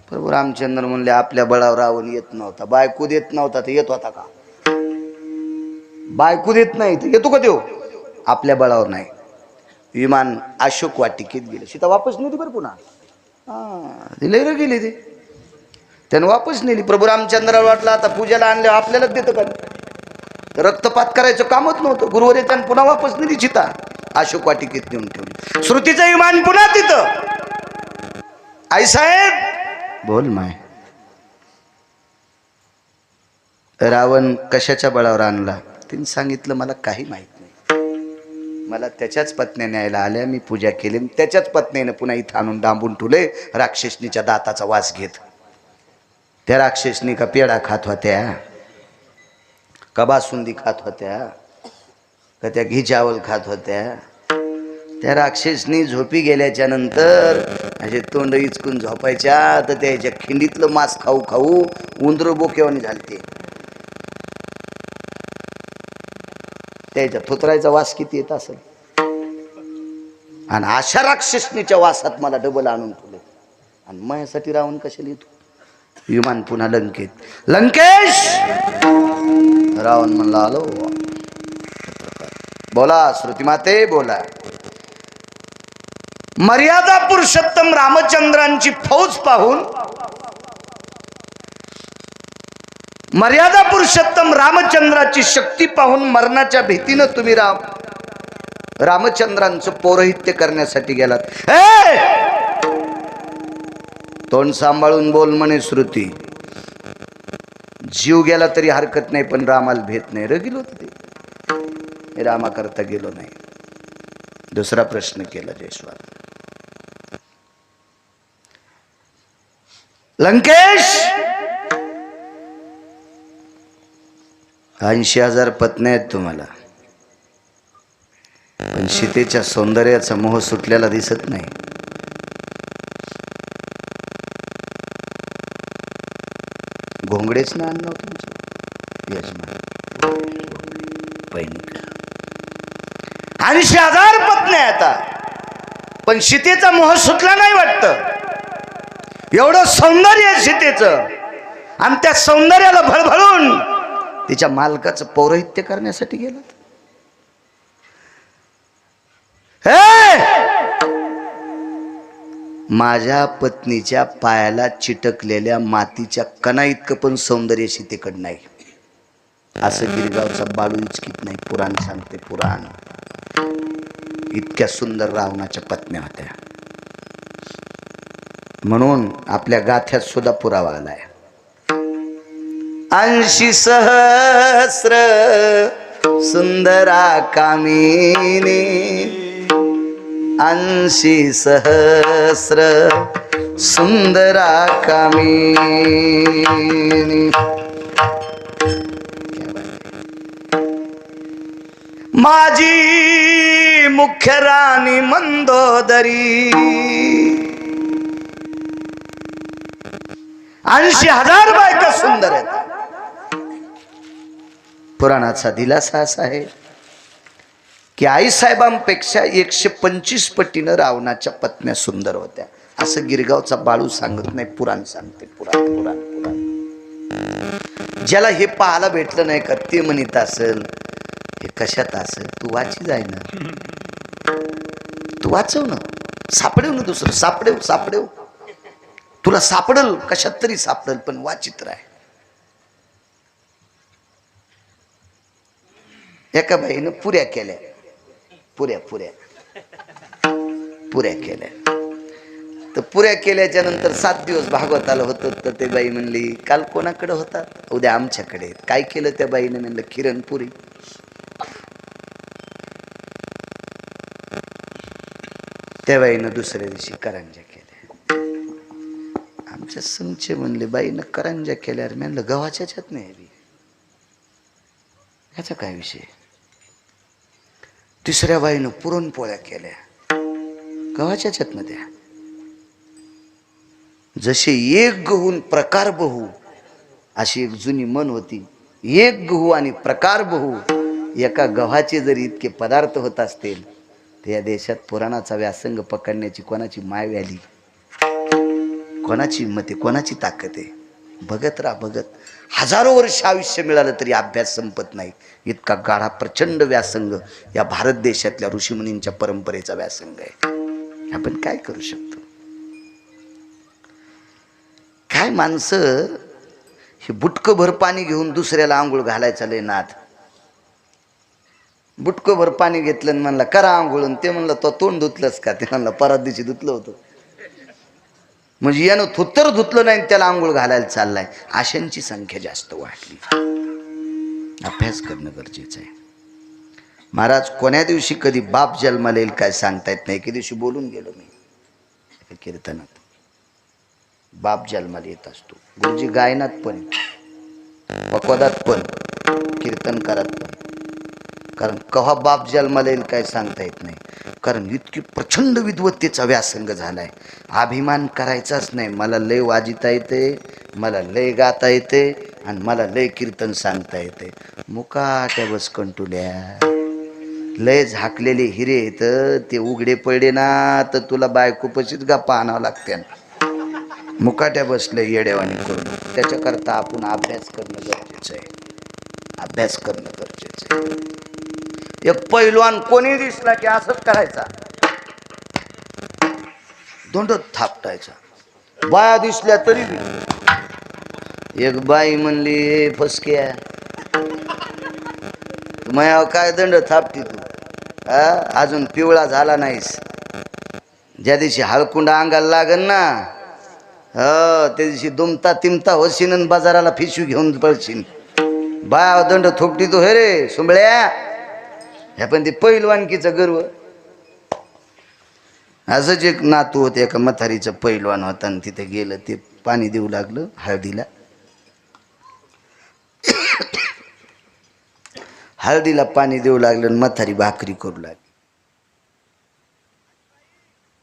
प्रभू रामचंद्र म्हणले, आपल्या बळावर रावण येत नव्हता. बायको देत नव्हता तर येत होता का? बायको देत नाही तर येतो का देऊ? आपल्या बळावर नाही. विमान अशोक वाटिकेत गेले. सीता वापस नेली बरं पुन्हा. दिले रे गेली ते, त्यानं वापस नेली. प्रभू रामचंद्राला वाटलं आता पूजेला आणले आपल्यालाच देतं का? रक्तपात करायचं कामच नव्हतं. गुरुवारी त्यानं पुन्हा वापस नेली सीता, अशोक वाटिकेत नेऊन ठेवली. श्रुतीचं विमान पुन्हा तिथं. आई साहेब बोल माय, रावण कशाच्या बळावर आणला? तिने सांगितलं, मला काही माहित नाही, मला त्याच्याच पत्नी न्यायला आल्या, मी पूजा केली, त्याच्याच पत्नीने पुन्हा इथं आणून डांबून ठेवले राक्षसनीच्या दाताचा वास घेत. त्या राक्षसनी का पेढा खात होत्या, का बासुंदी खात होत्या, का त्या घी चावल खात होत्या? त्या राक्षसनी झोपी गेल्याच्या नंतर असे तोंड इचकून झोपायच्या, तर त्याच्या खिंडीतलं मांस खाऊ खाऊ उंदर बोकेवानी झालते. त्याच्या थोतरायचा वास किती येत असेल. आणि अशा राक्षसनीच्या वासात मला डबल आणून ठेवले, आणि माझ्यासाठी रावण कशाला येतो? विमान पुन्हा लंकेत. लंकेश, रावण म्हणला, आलो. बोला श्रुती माते बोला. मर्यादा पुरुषोत्तम रामचंद्रांची फौज पाहून, मर्यादा पुरुषोत्तम रामचंद्राची शक्ती पाहून मरणाच्या भीतीनं तुम्ही रामचंद्रांचं पौरोहित्य करण्यासाठी गेलात. तोंड सांभाळून बोल म्हणे श्रुती. जीव गेला तरी हरकत नाही, पण रामाला भेट नाही. गेलो ते रामाकरता गेलो नाही. दुसरा प्रश्न केला जयस्वाल. लंकेश 80,000 पत्नी आहेत तुम्हाला, पण सीतेच्या सौंदर्याचा मोह सुटलेला दिसत नाही. घोंगडेच ना आणलं तुमचं यजमान. 80,000 पत्नी आता, पण सीतेचा मोह सुटला नाही वाटतं. एवढं सौंदर्य सीतेचं, आणि त्या सौंदर्याला भळभळून तिच्या मालकाचं पौरोहित्य करण्यासाठी गेलं. माझ्या पत्नीच्या पायाला चिटकलेल्या मातीच्या कणा इतकं पण सौंदर्य सीतेकडे नाही, असं गिरगावचा बाळू इचकीत नाही. पुराण सांगते, पुराण. इतक्या सुंदर रावणाच्या पत्न्या होत्या, म्हणून आपल्या गाथ्यात सुद्धा पुरावा आलाय. 80 सहस्र सुंदरा कामिनी 80 सहस्र सुंदरा कामिनी. माझी मुख्य राणी मंदोदरी 80,000 बायका सुंदर आहेत. पुराणाचा दिलासा असा आहे की आईसाहेबांपेक्षा 125 पटीनं रावणाच्या पत्न्या सुंदर होत्या. असं गिरगावचा बाळू सांगत नाही, पुराण सांगते. पुराण पुराण पुराण. ज्याला हे पाहायला भेटलं नाही का ते म्हणत असेल हे कशात असेल. तू वाची जाय ना, तू वाचव ना, सापडेव ना, दुसरं सापडेव सापडेव. तुला सापडल कशात तरी सापडल, पण वाचित राह. एका बाईनं पुऱ्या केल्या, पुऱ्या पुऱ्या पुऱ्या केल्या. तर पुऱ्या केल्याच्या नंतर 7 दिवस भागवत आलं होतं. तर ते बाई म्हणली काल कोणाकडे होता, उद्या आमच्याकडे. काय केलं त्या बाईने, म्हणलं किरणपुरी. त्या बाईनं दुसऱ्या दिवशी करंजा केल्या. आमच्या संचे म्हणले बाईनं करंजा केल्यावर म्हणलं गव्हाच्या ह्याच्यात नाही ह्याचा काय विषय. तिसऱ्या बाईनं पुरणपोळ्या केल्या, गव्हाच्या ह्याच्यात द्या. जसे एक गहून प्रकार बहु अशी एक जुनी म्हण होती. एक गहू आणि प्रकार बहु, एका गव्हाचे जरी इतके पदार्थ होत असतील तर या देशात पुराणाचा व्यासंग पकडण्याची कोणाची माय व्याली, कोणाची मते, कोणाची ताकद आहे. बघत राहा बघत. हजारो वर्ष आयुष्य मिळालं तरी अभ्यास संपत नाही. इतका गाढा प्रचंड व्यासंग या भारत देशातल्या ऋषीमुनींच्या परंपरेचा व्यासंग आहे. आपण काय करू शकतो. काय माणसं हे बुटकं भर पाणी घेऊन दुसऱ्याला आंघोळ घालायचा लय नाद. बुटकं भर पाणी घेतलं आणि म्हणला करा आंघोळून. ते म्हणलं तो तोंड धुतलंस का. ते म्हणलं परत दिवशी धुतलं होतं. म्हणजे यानं थुत्तर धुतलं नाही त्याला आंघोळ घालायला चाललाय. अशांची संख्या जास्त वाढली. अभ्यास करणं गरजेचं आहे. महाराज कोण्या दिवशी कधी बाप जन्माला येईल काय सांगता येत नाही. एके दिवशी बोलून गेलो मी कीर्तनात, बाप जन्माला येत असतो. गुरुजी गायनात पण, पकवादात पण, कीर्तनकारात पण. कारण कव्हा बाप जन्माला येईल काय सांगता येत नाही. कारण इतकी प्रचंड विद्वत्तेचा व्यासंग झालाय. अभिमान करायचाच नाही. मला लय वाजिता येते, मला लय गाता येते आणि मला लय कीर्तन सांगता येते. मुकाट्या बस कंटुल्या. लय झाकलेले हिरे येत ते उघडे पडले ना तर तुला बायकोपशीच गप्पा आणावं लागते. मुकाट्या बसले येडेवाणी करून. त्याच्याकरता आपण अभ्यास करणं गरजेचं आहे. अभ्यास करणं गरजेचं आहे. एक पैलवान कोणी दिसला की असंच करायचा, दोंडत थापटायचा. बाया दिसल्या तरी बी. एक बाई म्हणली फसक्या मया काय दंड थापती तू, अजून पिवळा झाला नाहीस. ज्या दिवशी हळकुंड अंगाला लागन ना त्या दिवशी दुमता तिमता होशीन आणि बाजाराला फिशू घेऊन पळशीन. बाया दंड थोपटी तो हे रे सुंबळ्या. ह्या पण ते पैलवानकीचा गर्व. असंच एक नातू होते एका म्हातारीचं पैलवान होता आणि तिथे गेलं. ते पाणी देऊ लागलं हळदीला. हळदीला पाणी देऊ लागलं आणि म्हातारी भाकरी करू लागली.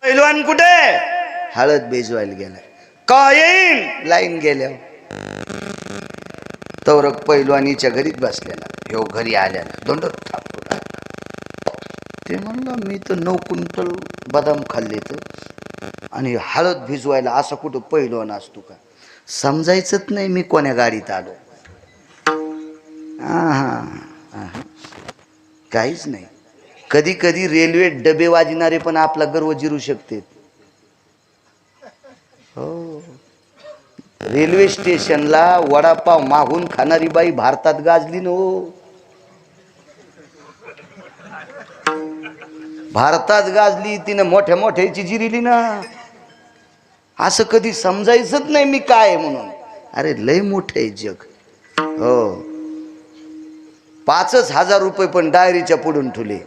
पैलवान कुठे, हळद बेजवायला गेला. का येईन लाईन गेल्या. तवरक पैलवानीच्या घरीच बसलेला. ह्यो घरी आल्याला दोंड थापतो. ते म्हणलं मी तर 9 क्विंटल बदाम खाल्ले तर आणि हळद भिजवायला असा कुठं पैलवान असतो का. समजायचंच नाही मी कोण्या गाडीत आलो. काहीच नाही. कधी कधी रेल्वे डबे वाजणारे पण आपला गर्व जिरू शकते. हो, रेल्वे स्टेशनला वडापाव मागून खाणारी बाई भारतात गाजली न हो. भारतात गाजली तिनं मोठ्या मोठ्याची जिरिली ना. असं कधी समजायचंच नाही मी काय म्हणून. अरे लय मोठं आहे जग. हो 5,000 रुपये पण डायरीच्या पुढून ठुले.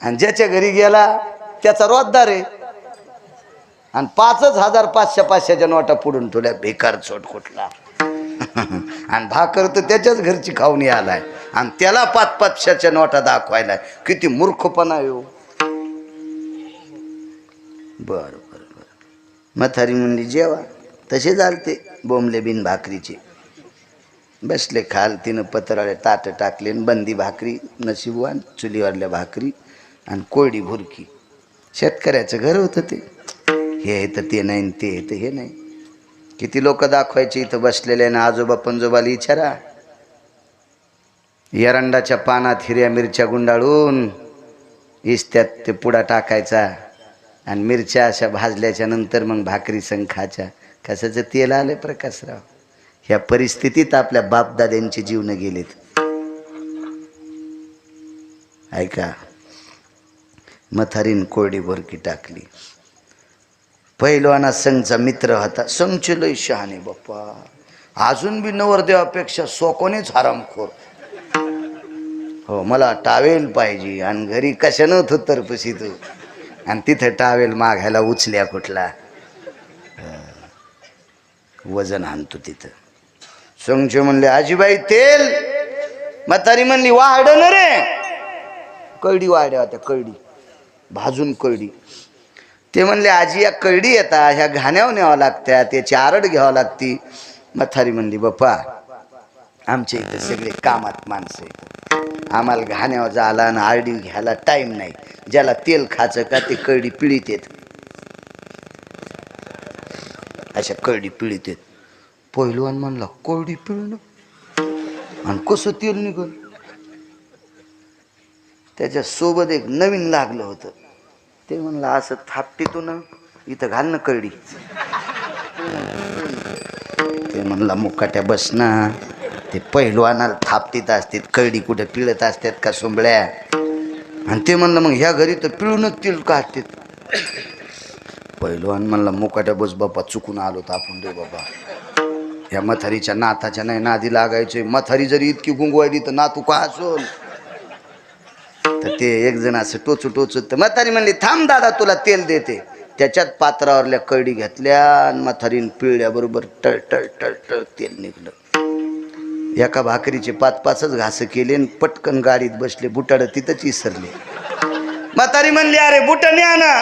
आणि ज्याच्या घरी गेला त्याचा रोजदार आहे. आणि 5,000 500 नोटा पुढून ठेवल्या. बेकार चोट कुठला. आणि भाकर तर त्याच्याच घरची खाऊन आलाय आणि त्याला 500 नोटा दाखवायला. किती मूर्खपणा येऊ. बर बर बर. म्हातारी म्हणली जेवा. तसे चालते बोंबले बिन भाकरीचे. बसले खाल. तिनं पत्राळे ताट टाकले. बंदी भाकरी नशीबवान. चुलीवरल्या भाकरी आणि कोरडी भुरकी. शेतकऱ्याचं घर होतं ते. हे येतं ते नाही, ते येतं हे नाही. किती लोक दाखवायचे इथं बसलेले ना. आजोबा पंजोबाला विचारा. एरंडाच्या पानात हिरव्या मिरच्या गुंडाळून इस्त्यात ते पुडा टाकायचा आणि मिरच्या अशा भाजल्याच्या नंतर मग भाकरी संग खायच्या. कशाचं तेल आलं प्रकाशराव. ह्या परिस्थितीत आपल्या बापदाद्यांचे जीवन गेलेत. ऐका. मथारीन कोरडी भुरकी टाकली. पहिलवाना संघचा मित्र होता. संघचे लय शहाणे बाप्पा. अजून बी नवरदेवापेक्षा सोकोनेच हरामखोर. हो मला टावेल पाहिजे. आणि घरी कशानं थुत्तरपशी तू. आणि तिथं टावेल मागायला उचल्या कुठला. वजन आणतो तिथं. संघचे म्हणले आजीबाई तेल. म्हातारी म्हणली वाढ न रे. कळडी वाढ्या होत्या. कळडी भाजून कळडी. ते म्हणले आजी या कळडी येतात ह्या घाण्यावर न्यावं लागत्या. त्याची आरड घ्यावं लागती. म्हातारी म्हणली बाप्पा आमच्या इथं सगळे कामात माणसं आहेत. आम्हाला घाण्यावर जायला आणि आरडी घ्यायला टाईम नाही. ज्याला तेल खायचं का ते कळडी पिळीत येत. अशा कळडी पिळीत येत. पहिलवान म्हणला कळडी पिळणं आणि कसं तेल निघल. त्याच्या सोबत एक नवीन लागलं होतं. ते म्हणलं असं थापटीतून इथं घाल ना कळडी. ते म्हणला मुकाट्या बस ना. ते पहिलवानाला थापटीत असतात. कळडी कुठे पिळत असतात का सोंबळ्या. आणि ते म्हणलं मग ह्या घरी तर पिळूनच तेल काढतात. पहिलवान म्हणला मुकाट्या बस बाबा चुकून आलो तर आपण रे बाबा. ह्या मथारीच्या नाताच्या नाही नादी लागायचे. मथारी जरी इतकी गुंगवायली तर नातू का असोल. तर ते एक जण असं टोचू टोचू. तर म्हातारी म्हणली थांब दादा तुला तेल देते. त्याच्यात पात्रावरल्या कळडी घेतल्या आणि म्हातारीन पिळल्याबरोबर टळ टळ टळ टळ तेल निघलं. एका भाकरीचे 5-5 घास केले आणि पटकन गाडीत बसले. बुटाड तिथंच विसरले. म्हातारी म्हणली अरे बुट न्या ना.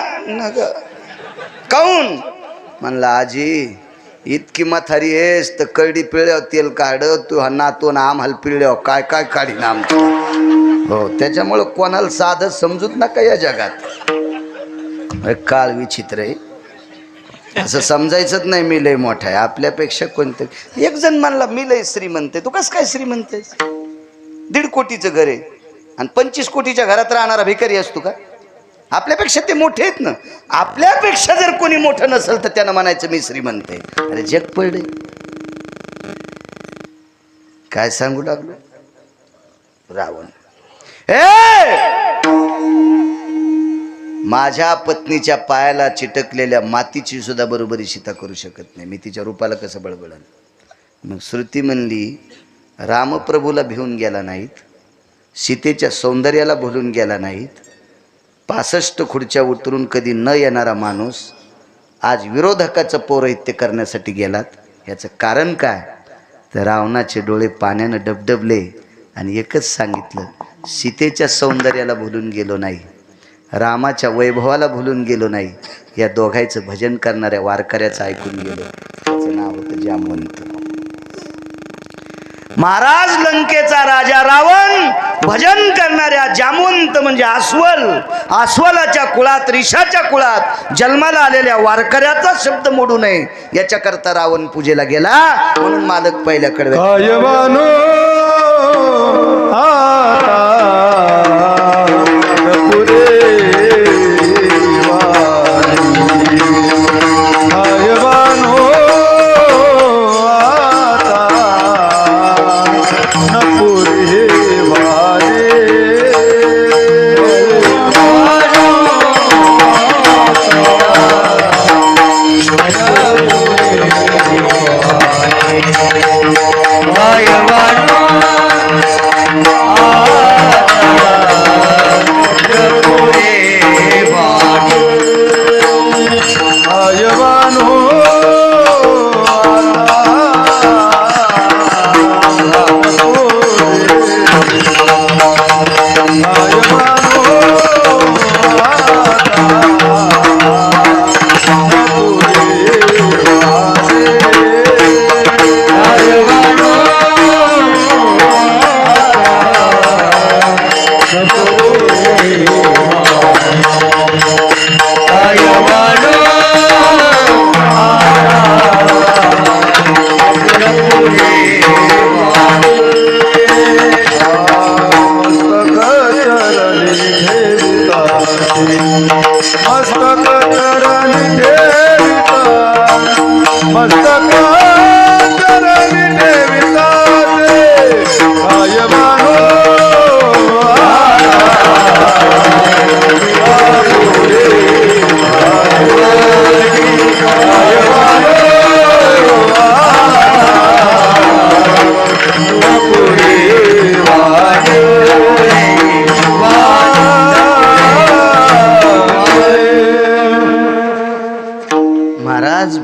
काऊन म्हणला आजी इतकी म्हातारी आहेस तर कळडी पिळल्यावर तेल काढ. तू हा नातू ना आम्हाला पिळल्यावर काय काय काढी ना आमचं. हो त्याच्यामुळं कोणाला साधं समजूत नका या जगात. काळ विचित्र आहे. असं समजायचंच नाही मी लय मोठा आहे. आपल्यापेक्षा कोणतं. एक जण म्हणला मी लय श्रीमंत आहे. तू कसं काय श्रीमंत आहेस. 1.5 कोटीचं घर आहे आणि 25 कोटीच्या घरात राहणारा भिकारी असतो का. आपल्यापेक्षा ते मोठे आहेत ना. आपल्यापेक्षा जर कोणी मोठं नसेल तर त्यानं म्हणायचं मी श्रीमंत आहे. अरे जग पडले. काय सांगू लागलो. रावण माझ्या पत्नीच्या पायाला चिटकलेल्या मातीची सुद्धा बरोबरी सीता करू शकत नाही. मी तिच्या रूपाला कसं बळबळन. मग श्रुती म्हणली रामप्रभूला भिवून गेला नाहीत. सीतेच्या सौंदर्याला भुलून गेला नाहीत. 65 खुर्च्या उतरून कधी न येणारा माणूस आज विरोधकाचं पौरोहित्य करण्यासाठी गेलात. याचं कारण काय तर रावणाचे डोळे पाण्यानं डबडबले आणि एकच सांगितलं सीतेच्या सौंदर्याला भुलून गेलो नाही. रामाच्या वैभवाला भुलून गेलो नाही. या दोघांचं भजन करणाऱ्या वारकऱ्याचं ऐकून गेलो. त्याचं नाव होतं जामवंत. महाराज लंकेचा राजा रावण भजन करणाऱ्या जामवंत म्हणजे अस्वल. अस्वलाच्या कुळात ऋषाच्या कुळात जन्माला आलेल्या वारकऱ्याचा शब्द मोडू नये याच्याकरता रावण पूजेला गेला. म्हणून मालक पहिल्याकडे भगवान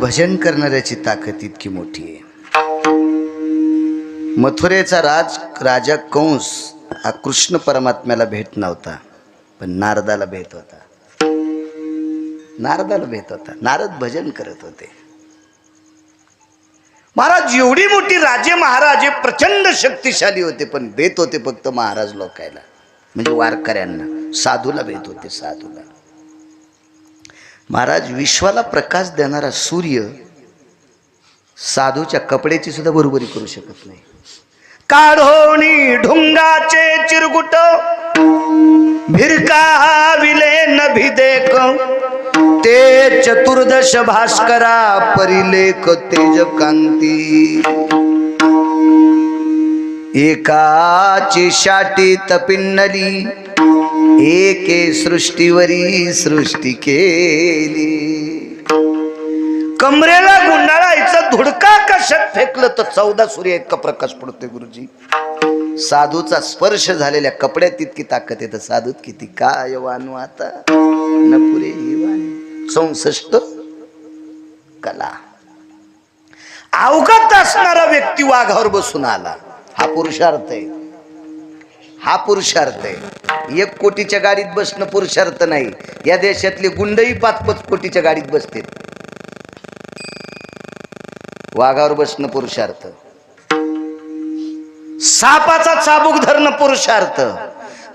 भजन करणाऱ्याची ताकद इतकी मोठी आहे. मथुरेचा राजा कंस हा कृष्ण परमात्म्याला भेट नव्हता, पण नारदाला भेट होता. नारद भजन करत होते. महाराज एवढी मोठी राजे महाराजे प्रचंड शक्तिशाली होते, पण भेट होते फक्त महाराज लोकायला, म्हणजे वारकऱ्यांना, साधूला भेट होते. साधूला महाराज विश्वाला प्रकाश देणारा सूर्य साधूच्या कपड्याची सुद्धा बरोबरी करू शकत नाही. काढोनी ढुंगाचे चिरगुट भिरकाविले न भिदेक ते चतुर्दश भास्करा परिलेख तेज कांती. एकाची शाटी तपिन्नली एके सृष्टीवरी सृष्टी केली. कमरेला गुंडाळायचा धुडका कशात फेकलं तर 14 सूर्य इतका प्रकाश पडते. गुरुजी साधूचा स्पर्श झालेल्या कपड्यात इतकी ताकद येतं. साधूत किती काय वानू आता न पुरे ही वाणी 64 कला. अवगत असणारा व्यक्ती वाघावर बसून आला. हा पुरुषार्थ आहे. हा पुरुषार्थ आहे. 1 कोटीच्या गाडीत बसणं पुरुषार्थ नाही. या देशातले गुंडही 5-5 कोटीच्या गाडीत बसते. वाघावर बसणं पुरुषार्थ. सापाचा चाबूक धरणं पुरुषार्थ.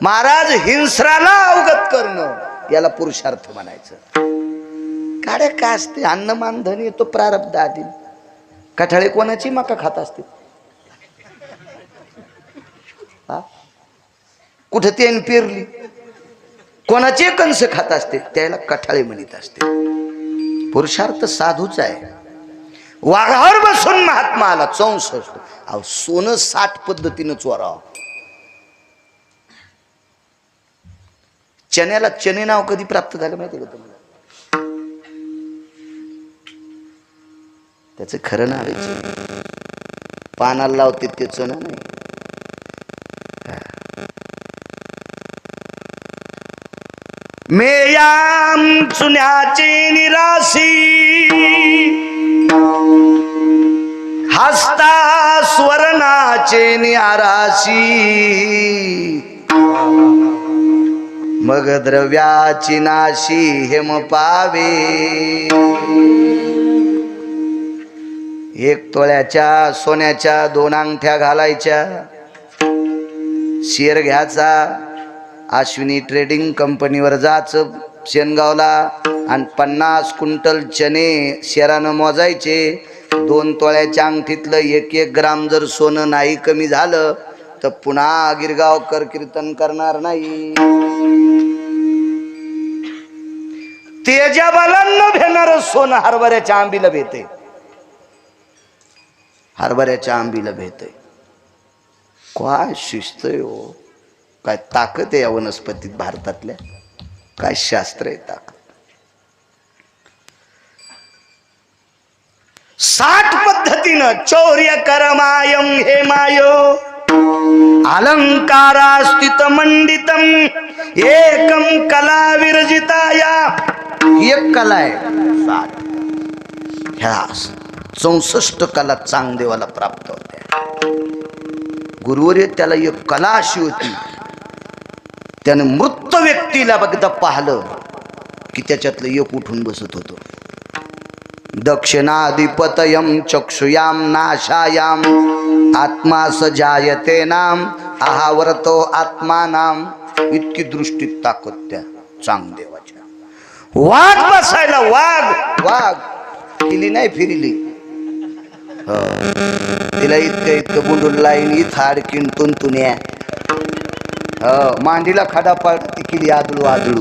महाराज हिंस्राला अवगत करणं याला पुरुषार्थ म्हणायचं. काड्या काय असते? अन्नमान धन येतो प्रारब्ध आधी. कठाळे कोणाची मका खात असते? कुठे त्याने पेरली कोणाचे कंस खात असते, त्याला कठाळे म्हणत असते. पुरुषार्थ साधूच आहे. वाघावर बसून महात्मा आला 64. अहो सोनं 60 पद्धतीनं चोराव. चण्याला चने नाव कधी प्राप्त झालं माहिती का तुम्हाला? त्याचं खरं नाव आहे. पानाला लावते ते चणं नाही. मेयाम चुन्याची निराशी हस्ता स्वर्णाचे निराशी मग द्रव्याची नाशी हेम पावे. 1 तोळ्याच्या सोन्याच्या 2 अंगठ्या घालायच्या. शेअर घ्यायचा. अश्विनी ट्रेडिंग कंपनीवर जायचं शेनगावला आणि 50 क्विंटल चणे शेरानं मोजायचे. 2 तोळ्याच्या अंगठीतलं 1-1 ग्राम जर सोनं नाही कमी झालं तर पुन्हा गिरगावकर कीर्तन करणार नाही. तेजाबाला भेटणार सोनं हरभऱ्याच्या आंबीला भेटे. हरभऱ्याच्या आंबीला भेटे. काय शिस्त आहे हो. काय ताकद आहे या वनस्पतीत भारतातल्या. काय शास्त्र आहे. ताकद 60 पद्धतीनं चौर्य करमायम हे मायो अलंकारास्थित मंडितम एकम कला विरजिताया. एक कला आहे 60. ह्या 64 कला चांगदेवाला प्राप्त होत्या. गुरुवर्य त्याला एक कला अशी होती, त्याने मृत व्यक्तीला बघता पाहिलं की त्याच्यातलं एक उठून बसत होतो. दक्षिणाधिपतयम चक्षुयाम नाशायाम आत्मा सजायते नाम आहावरतो आत्मा नाम. इतकी दृष्टी ताकद त्या चांगदेवाच्या. वाघ बसायला वाघ किली नाही फिरली. तिला इतकं बुंडून लाईन इथं अडकीन तुंतुन्या. मांडीला खडा पाड ती किली आदळू.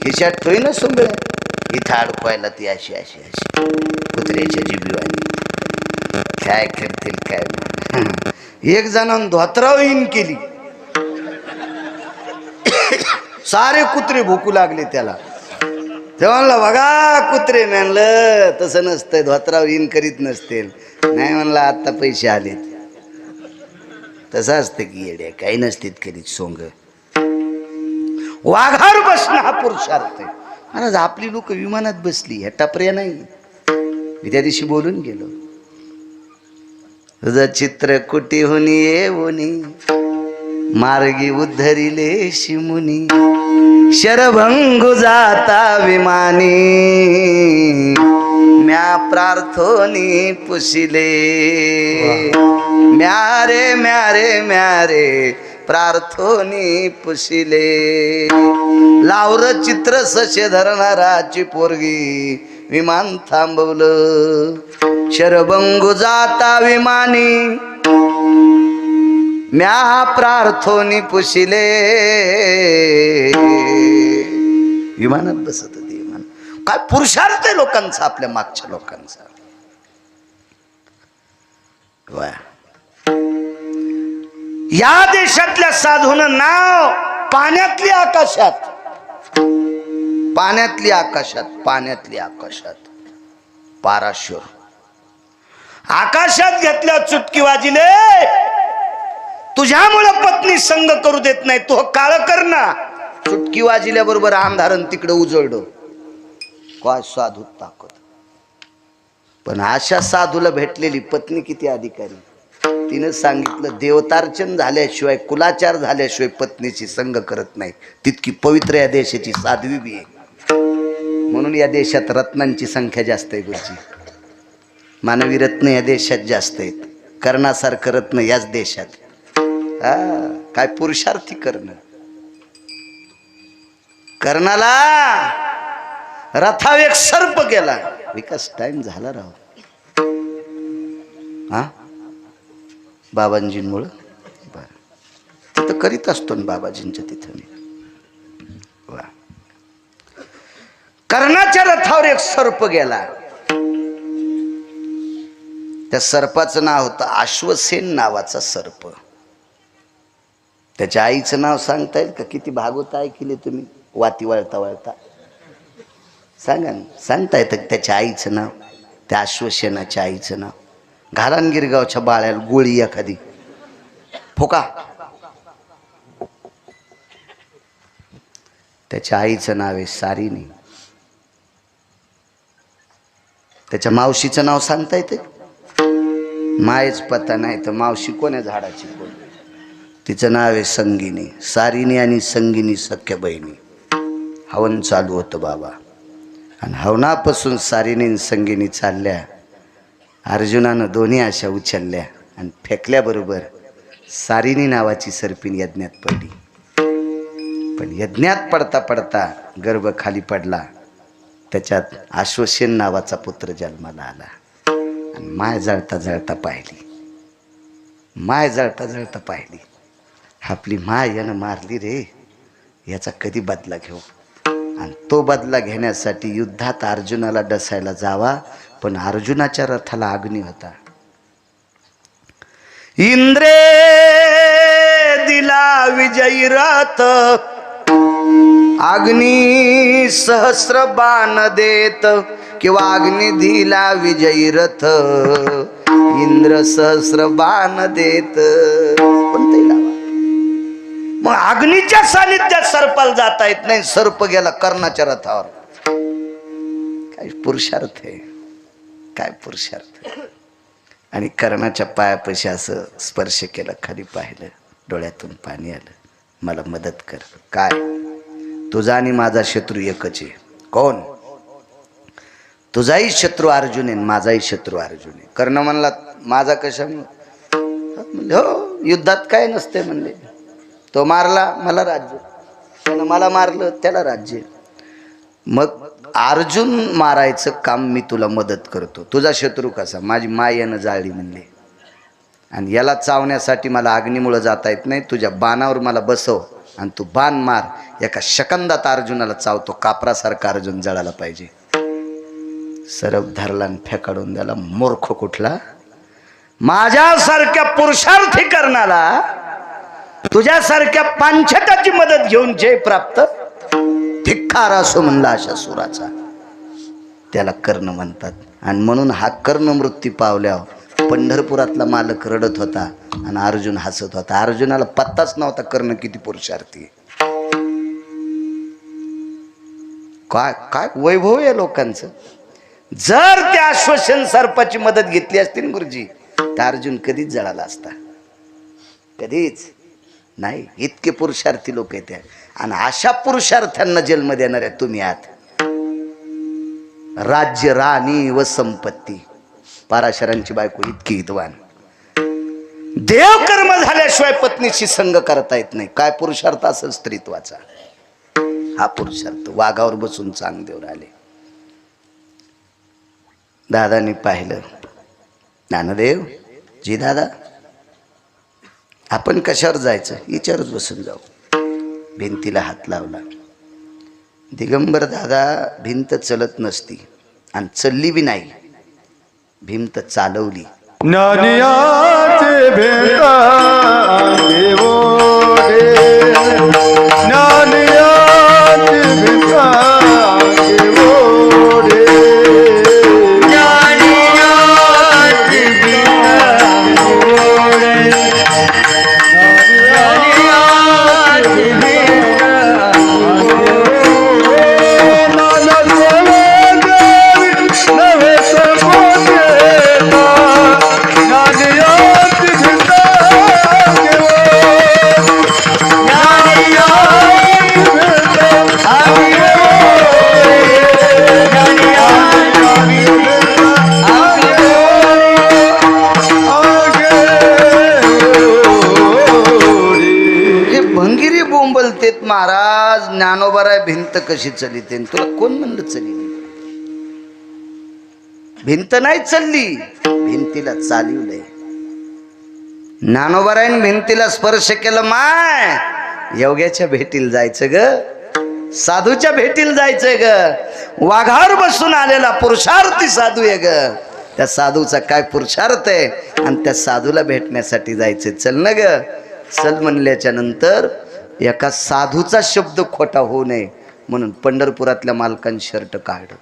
खिशात ठोई ना सुंबळे इथं अडकवायला ती अशी कुत्र्याच्या जिबीवानी. काय करतील काय. एक जणांनी धोत्राव इन केली. सारे कुत्रे भोकू लागले त्याला. तेव्हा बघा कुत्रे म्हणलं तसं नसतंय. धोत्रावर इन करीत नसतील. नाही म्हणलं आता पैसे आलेत. तसं असतं की येड्या काही नसतील करीत सोंग. वाघावर बसणं हा पुरुषार्थ आहे. महाराज आपली लोक विमानात बसली. ह्या टपऱ्या नाही. मी त्या दिवशी बोलून गेलो. तुझं चित्र कुटीहून येऊनी मार्गी उद्धरिले शिमुनी, शरभंगू जाता विमानी म्या प्रार्थोनी पुसिले. म्यारे म्यारे म्यारे प्रार्थोनी पुसिले. लावर चित्र सशे धरणाराची पोरगी विमान थांबवलं. शरभंगू जाता विमानी म्या प्रार्थोनी पुसिले. विमानात बसत होती विमान. काय पुरुषार्थ आहे लोकांचा, आपल्या मागच्या लोकांचा. या देशातल्या साधूनं नाव पाण्यातली आकाशात, पाण्यातली आकाशात, पाण्यातली आकाशात पाराशर आकाशात घेतल्या चुटकी वाजिले. तुझ्यामुळे पत्नी संग करू देत नाही, तू काळ कर ना. चुटकी वाजिल्या बरोबर अंधारण तिकडे उजळलं. काय साधू ताकद. पण अशा साधूला भेटलेली पत्नी किती अधिकारी. तिनं सांगितलं देवतार्चन झाल्याशिवाय, कुलाचार झाल्याशिवाय पत्नीची संग करत नाही. तितकी पवित्र या देशाची साध्वी बी आहे. म्हणून या देशात रत्नांची संख्या जास्त आहे गुरुजी. मानवी रत्न या देशात जास्त आहेत. कर्णासारखं रत्न याच देशात. काय पुरुषार्थी करणं. कर्णाला रथावर एक सर्प गेला. विकास टाइम झाला राव. हा बाबांजींमुळं. बरं तिथं करीत असतो ना बाबाजींच्या तिथं मी. वा. कर्णाच्या रथावर एक सर्प गेला. त्या सर्पाचं नाव होतं अश्वसेन नावाचा सर्प. त्याच्या आईचं नाव सांगता येईल का? किती भागवत ऐकले तुम्ही वाती वळता वळता. सांगा ना, सांगता येतं त्याच्या आईचं नाव, त्या अश्वसेनाच्या आईचं नाव. घालान गिरगावच्या बाळ्याला गोळी एखादी फोका. त्याच्या आईचं नाव आहे सारिणी. त्याच्या मावशीचं नाव सांगता येते? मायच पत्ता नाही तर मावशी कोण्या झाडाची कोण. तिचं नाव आहे संगिनी. सारिणी आणि संगिनी सख्या बहिणी. हवन चालू होतं बाबा. आणि हवनापासून सारिणी आणि संगिनी चालल्या. अर्जुनानं दोन्ही अशा उचलल्या आणि फेकल्याबरोबर सारिणी नावाची सर्पिण यज्ञात पडली. पण यज्ञात पडता पडता गर्भ खाली पडला. त्याच्यात अश्वसेन नावाचा पुत्र जन्माला आला. आणि माय जळता जळता पाहिली. माय जळता जळता पाहिली. आपली माय यानं मारली रे, याचा कधी बदला घेऊ. आणि तो बदला घेण्यासाठी युद्धात अर्जुनाला डसायला जावा. पण अर्जुनाच्या रथाला अग्नी होता. इंद्रे दिला विजयी रथ, अग्नी सहस्र बाण देत. किंवा अग्नी दिला विजयी रथ, इंद्र सहस्र बाण देत. कोणतंही लावा. मग अग्नीच्या सानिध्यात सर्पाला जाता येत नाही. सर्प गेला कर्णाच्या रथावर. काय पुरुषार्थ आहे, काय पुरुषार्थ. आणि कर्णाच्या पायापाशी असं स्पर्श केला, खाली पाहिलं, डोळ्यातून पाणी आलं. मला मदत कर. काय? तुझा आणि माझा शत्रू एकच आहे. कोण? तुझाही शत्रू अर्जुन आहे, माझाही शत्रू अर्जुन आहे. कर्ण म्हणला माझा कशा? म्हणले हो, युद्धात काय नसते म्हणले. तो मारला मला राज्य, त्यानं मला मारलं त्याला राज्य. मग अर्जुन मारायचं काम मी तुला मदत करतो. तुझा शत्रू कसा? माझी माय यानं जाळली म्हणले. आणि याला चावण्यासाठी मला अग्नीमुळे जाता येत नाही. तुझ्या बाणावर मला बसव आणि तू बाण मार. एका सेकंदात अर्जुनाला चावतो. कापरासारखा अर्जुन जळाला पाहिजे. सरप धरला आणि फेकाडून द्याला. मूर्ख कुठला? माझ्यासारख्या पुरुषार्थी करणाला तुझ्यासारख्या पांचटाची मदत घेऊन जय प्राप्त धिक्कार असो म्हणला अशा सुराचा. त्याला कर्ण म्हणतात. आणि म्हणून हा कर्ण मृत्यू पावल्यावर पंढरपुरातला मालक रडत होता आणि अर्जुन हसत होता. अर्जुनाला पत्ताच नव्हता कर्ण किती पुरुषार्थी. काय काय वैभव आहे लोकांचं. जर त्या अश्वसेन सर्पाची मदत घेतली असती ना गुरुजी, तर अर्जुन कधीच जळाला असता, कधीच नाही. इतके पुरुषार्थी लोक आहेत. आणि अशा पुरुषार्थांना जन्म देणाऱ्या तुम्ही आहात. राज्य, राणी व संपत्ती. पाराशरांची बायको इतकी विद्वान. देव कर्म झाल्याशिवाय पत्नीशी संग करता येत नाही. काय पुरुषार्थ असेल स्त्रीत्वाचा, हा पुरुषार्थ. वाघावर बसून चांगदेव राहिले. दादानी पाहिलं, ज्ञानदेव जी दादा, आपण कशावर जायचं, विचारच बसून जाऊ. भिंतीला हात लावला. दिगंबर दादा भिंत चलत नसती आणि चलली बी नाही, भिंत चालवली. ज्ञानियाचे भेटा देवो रे, ज्ञानियाचे भेटा देवो रे, ज्ञानियाचे भेटा देवो रे, महाराज ज्ञानोबाराय भिंत कशी चलिते, तुला कोण म्हणलं चली? भिंत नाही चालली, भिंतीला चालवलंय. ज्ञानोबारायन भिंतीला स्पर्श केलं. माय योग्याच्या भेटीला जायचं ग, साधूच्या भेटीला जायचं ग. वाघावर बसून आलेला पुरुषार्थी साधू आहे ग. त्या साधूचा काय पुरुषार्थ आहे आणि त्या साधूला भेटण्यासाठी जायचं. चल ना ग. चल म्हणल्याच्या नंतर एका साधूचा शब्द खोटा होऊ नये म्हणून पंढरपुरातल्या मालकांनी शर्ट काढलं.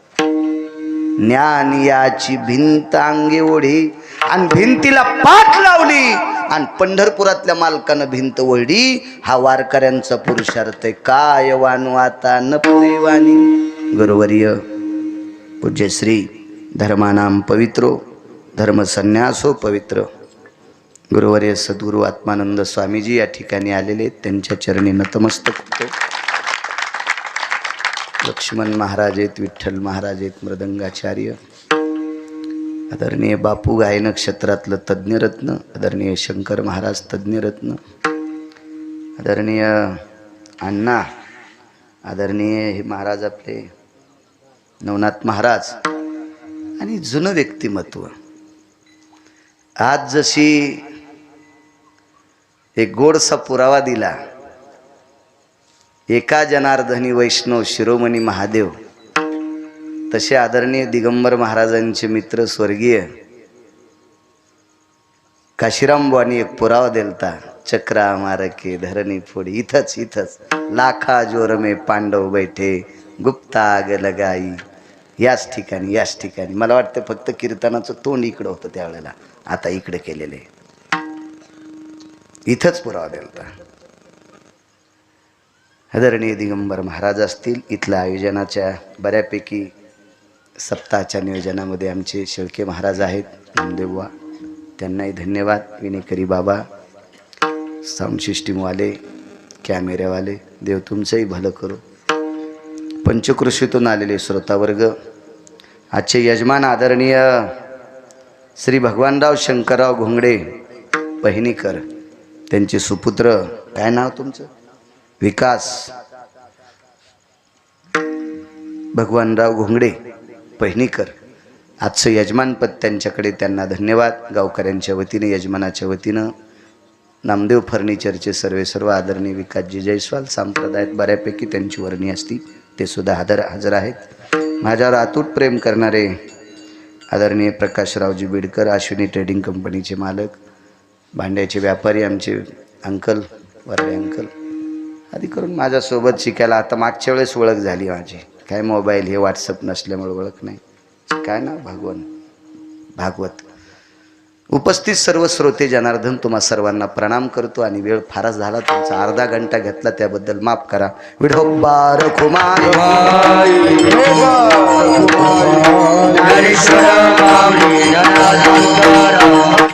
ज्ञान याची भिंत अंगे ओढी आणि भिंतीला पाठ लावली आणि पंढरपुरातल्या मालकानं भिंत ओढी. हा वारकऱ्यांचा पुरुषार्थ आहे. काय वानू आता न पुरेवाणी. गुरुवर्य पूज्य श्री धर्मानाम पवित्रो धर्मसन्यासो पवित्र गुरुवर्य सद्गुरु आत्मानंद स्वामीजी या ठिकाणी आलेले, त्यांच्या चरणी नतमस्तक होतो. लक्ष्मण महाराज आहेत, विठ्ठल महाराज आहेत, मृदंगाचार्य, आदरणीय बापू गायन क्षेत्रातलं तज्ज्ञरत्न, आदरणीय शंकर महाराज तज्ज्ञरत्न, आदरणीय अण्णा, आदरणीय हे महाराज आपले नवनाथ महाराज आणि जुनं व्यक्तिमत्व. आज जशी एक गोडसा पुरावा दिला, एका जनार्दनी वैष्णव शिरोमणी महादेव, तसे आदरणीय दिगंबर महाराजांचे मित्र स्वर्गीय काशीराम बुवांनी एक पुरावा दिलता. चक्रा मारके धरणी फोडी. इथंच लाखा जोर में पांडव बैठे गुप्ता आग लगाई. याच ठिकाणी मला वाटतं फक्त कीर्तनाचं तोंड इकडं होतं त्यावेळेला, आता इकडे केलेले. इथंच पुरावा दिलता. आदरणीय दिगंबर महाराज असतील. इथल्या आयोजनाच्या बऱ्यापैकी सप्ताहाच्या नियोजनामध्ये आमचे शेळके महाराज आहेत, नामदेववा, त्यांनाही धन्यवाद. विनेकरी बाबा, साऊंड सिस्टीमवाले, कॅमेऱ्यावाले, देव तुमचंही भलं करो. पंचकृषीतून आलेले श्रोतावर्ग, आजचे यजमान आदरणीय श्री भगवानराव शंकरराव घोंगडे पहिनीकर, त्यांचे सुपुत्र, काय नाव तुमचं? विकास भगवानराव घोंगडे पहिनीकर. आजचं यजमानपद त्यांच्याकडे, त्यांना धन्यवाद. गावकऱ्यांच्या वतीने, यजमानाच्या वतीनं नामदेव फर्निचरचे सर्व आदरणीय विकासजी जयस्वाल, संप्रदायात बऱ्यापैकी त्यांची वर्णी असती, ते सुद्धा हजर आहेत. माझ्यावर अतूट प्रेम करणारे आदरणीय प्रकाशरावजी बिडकर, अश्विनी ट्रेडिंग कंपनीचे मालक, भांड्याचे व्यापारी, आमचे अंकल, वरडे अंकल, आधी करून माझ्यासोबत शिकायला. आता मागच्या वेळेस ओळख झाली माझी, काय मोबाईल हे व्हॉट्सअप नसल्यामुळे ओळख नाही. काय ना भागवत. उपस्थित सर्व श्रोते जनार्दन, तुम्हा सर्वांना प्रणाम करतो. आणि वेळ फारच झाला, तुमचा अर्धा घंटा घेतला त्याबद्दल माफ करा. विठोबा रखुमाई.